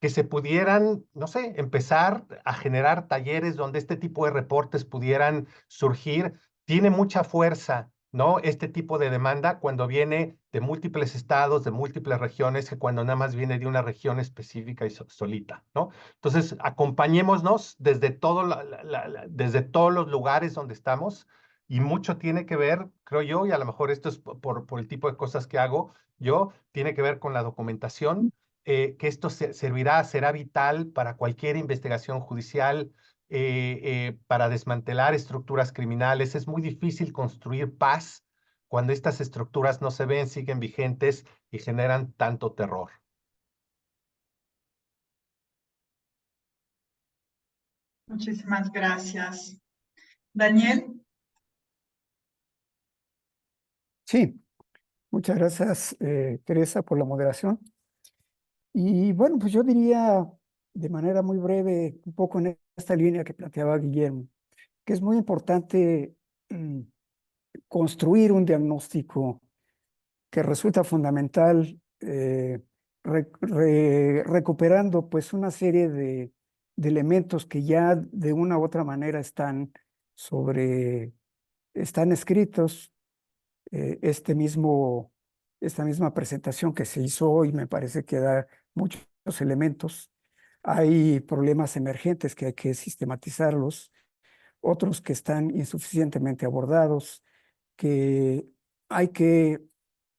que se pudieran, no sé, empezar a generar talleres donde este tipo de reportes pudieran surgir. Tiene mucha fuerza, ¿no? Este tipo de demanda cuando viene de múltiples estados, de múltiples regiones, que cuando nada más viene de una región específica y solita, ¿no? Entonces, acompañémonos desde desde todos los lugares donde estamos, y mucho tiene que ver, creo yo, y a lo mejor esto es por el tipo de cosas que hago yo, tiene que ver con la documentación, que esto será vital para cualquier investigación judicial, para desmantelar estructuras criminales. Es muy difícil construir paz cuando estas estructuras no se ven, siguen vigentes y generan tanto terror. Muchísimas gracias. Daniel. Sí, muchas gracias, Teresa, por la moderación. Y bueno, pues yo diría de manera muy breve, un poco en esta línea que planteaba Guillermo, que es muy importante construir un diagnóstico que resulta fundamental, recuperando pues una serie de elementos que ya de una u otra manera están escritos. Esta misma presentación que se hizo hoy me parece que da muchos elementos. Hay problemas emergentes que hay que sistematizarlos. otros que están insuficientemente abordados, que hay que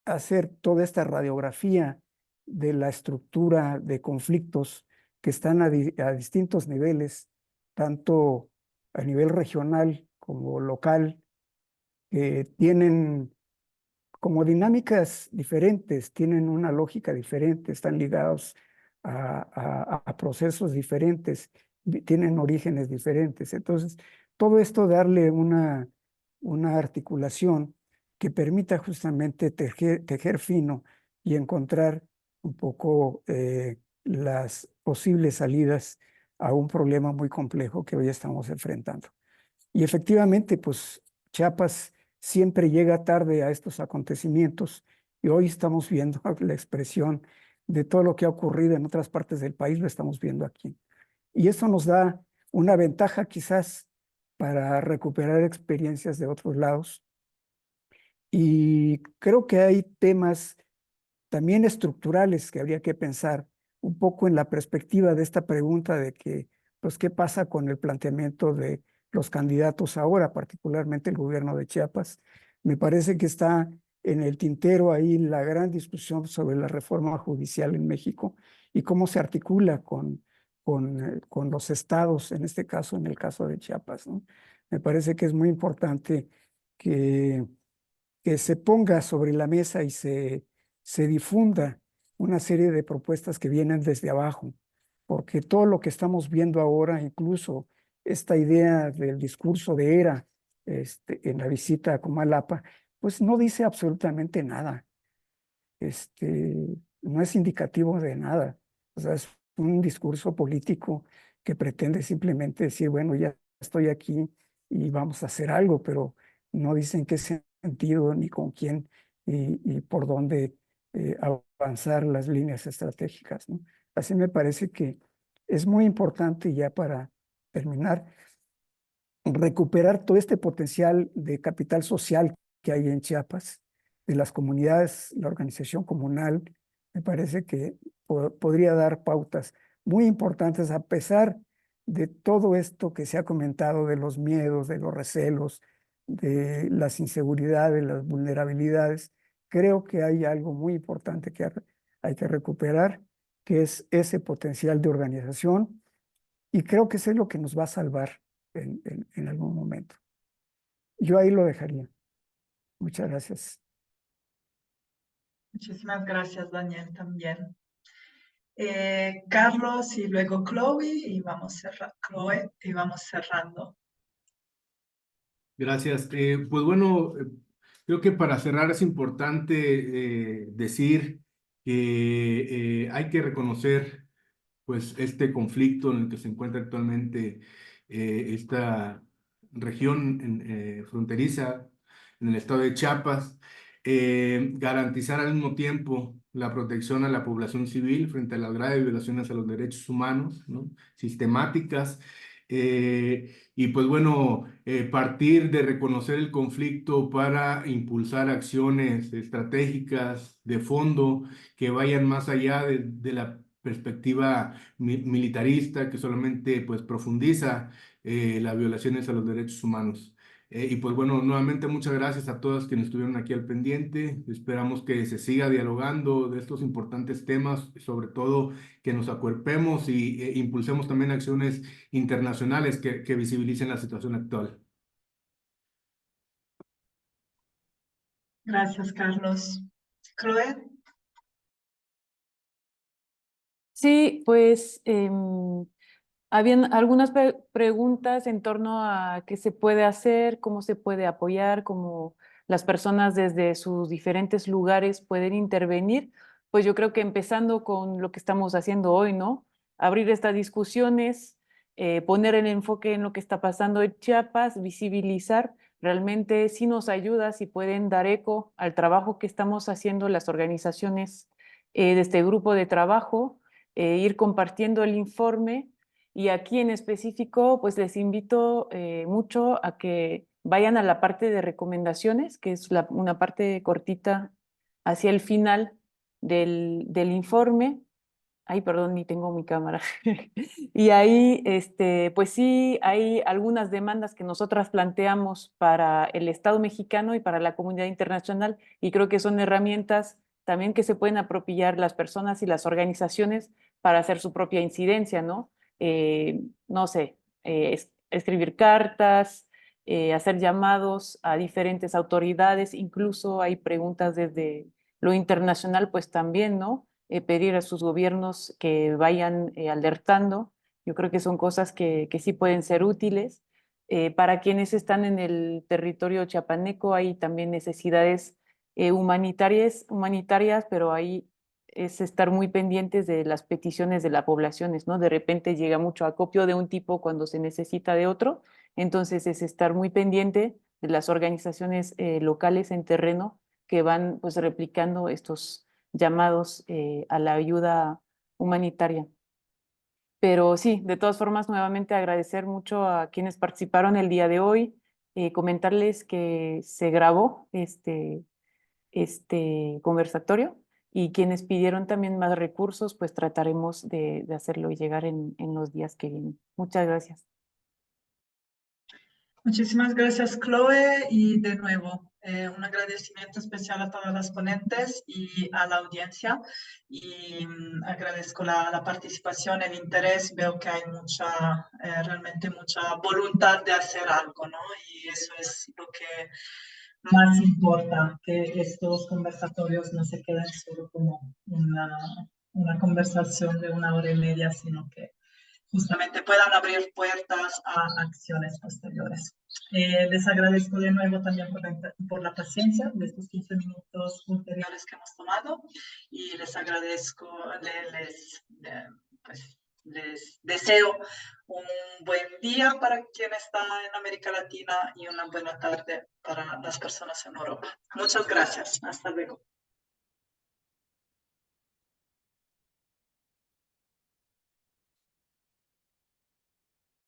hacer toda esta radiografía de la estructura de conflictos que están a distintos niveles, tanto a nivel regional como local, que tienen como dinámicas diferentes, tienen una lógica diferente, están ligados a procesos diferentes, tienen orígenes diferentes. Entonces, todo esto darle una articulación que permita justamente tejer fino y encontrar un poco las posibles salidas a un problema muy complejo que hoy estamos enfrentando. Y efectivamente, pues Chiapas siempre llega tarde a estos acontecimientos y hoy estamos viendo la expresión de todo lo que ha ocurrido en otras partes del país, lo estamos viendo aquí. Y eso nos da una ventaja quizás para recuperar experiencias de otros lados. Y creo que hay temas también estructurales que habría que pensar un poco en la perspectiva de esta pregunta de que, pues, ¿qué pasa con el planteamiento de los candidatos ahora, particularmente el gobierno de Chiapas? Me parece que está en el tintero ahí la gran discusión sobre la reforma judicial en México y cómo se articula con los estados, en este caso, en el caso de Chiapas, ¿no? Me parece que es muy importante que se ponga sobre la mesa y se difunda una serie de propuestas que vienen desde abajo, porque todo lo que estamos viendo ahora, incluso esta idea del discurso de ERA en la visita a Comalapa, pues no dice absolutamente nada, no es indicativo de nada. O sea, es un discurso político que pretende simplemente decir, bueno, ya estoy aquí y vamos a hacer algo, pero no dicen qué sentido ni con quién y por dónde avanzar las líneas estratégicas, ¿no? Así me parece que es muy importante, ya para terminar, recuperar todo este potencial de capital social que hay en Chiapas, de las comunidades, la organización comunal. Me parece que podría dar pautas muy importantes a pesar de todo esto que se ha comentado, de los miedos, de los recelos, de las inseguridades, las vulnerabilidades. Creo que hay algo muy importante que hay que recuperar, que es ese potencial de organización, y creo que eso es lo que nos va a salvar en algún momento. Yo ahí lo dejaría. Muchas gracias. Muchísimas gracias, Daniel, también. Carlos y luego Chloe y Chloe, y vamos cerrando. Gracias. Pues bueno, creo que para cerrar es importante decir que hay que reconocer pues este conflicto en el que se encuentra actualmente esta región fronteriza en el estado de Chiapas, garantizar al mismo tiempo la protección a la población civil frente a las graves violaciones a los derechos humanos, ¿no?, sistemáticas. Y pues bueno, partir de reconocer el conflicto para impulsar acciones estratégicas de fondo que vayan más allá de la perspectiva militarista que solamente pues profundiza las violaciones a los derechos humanos. Y pues bueno, nuevamente muchas gracias a todos quienes estuvieron aquí al pendiente. Esperamos que se siga dialogando de estos importantes temas, sobre todo que nos acuerpemos y impulsemos también acciones internacionales que visibilicen la situación actual. Gracias, Carlos. Chloe. Sí, pues habían algunas preguntas en torno a qué se puede hacer, cómo se puede apoyar, cómo las personas desde sus diferentes lugares pueden intervenir. Pues yo creo que empezando con lo que estamos haciendo hoy, ¿no? Abrir estas discusiones, poner el enfoque en lo que está pasando en Chiapas, visibilizar. Realmente sí nos ayuda si pueden dar eco al trabajo que estamos haciendo las organizaciones de este grupo de trabajo, ir compartiendo el informe. Y aquí en específico, pues les invito mucho a que vayan a la parte de recomendaciones, que es una parte cortita hacia el final del informe. Ay, perdón, ni tengo mi cámara. Y ahí, pues sí, hay algunas demandas que nosotras planteamos para el Estado mexicano y para la comunidad internacional, y creo que son herramientas también que se pueden apropiar las personas y las organizaciones para hacer su propia incidencia, ¿no? No sé, escribir cartas, hacer llamados a diferentes autoridades, incluso hay preguntas desde lo internacional, pues también, ¿no? Pedir a sus gobiernos que vayan alertando. Yo creo que son cosas que sí pueden ser útiles. Para quienes están en el territorio chiapaneco hay también necesidades humanitarias, pero ahí es estar muy pendientes de las peticiones de las poblaciones, ¿no? De repente llega mucho acopio de un tipo cuando se necesita de otro, entonces es estar muy pendiente de las organizaciones locales en terreno que van pues replicando estos llamados a la ayuda humanitaria. Pero sí, de todas formas, nuevamente agradecer mucho a quienes participaron el día de hoy, comentarles que se grabó este conversatorio y quienes pidieron también más recursos, pues trataremos de hacerlo llegar en los días que vienen. Muchas gracias. Muchísimas gracias, Chloe, y de nuevo, un agradecimiento especial a todas las ponentes y a la audiencia. Y agradezco la participación, el interés. Veo que hay realmente mucha voluntad de hacer algo, ¿no? Y eso es lo que más importa, que estos conversatorios no se queden solo como una conversación de 1 hora y media, sino que justamente puedan abrir puertas a acciones posteriores. Les agradezco de nuevo también por la paciencia de estos 15 minutos ulteriores que hemos tomado y les agradezco, pues, les deseo un buen día para quien está en América Latina y una buena tarde para las personas en Europa. Muchas gracias. Hasta luego.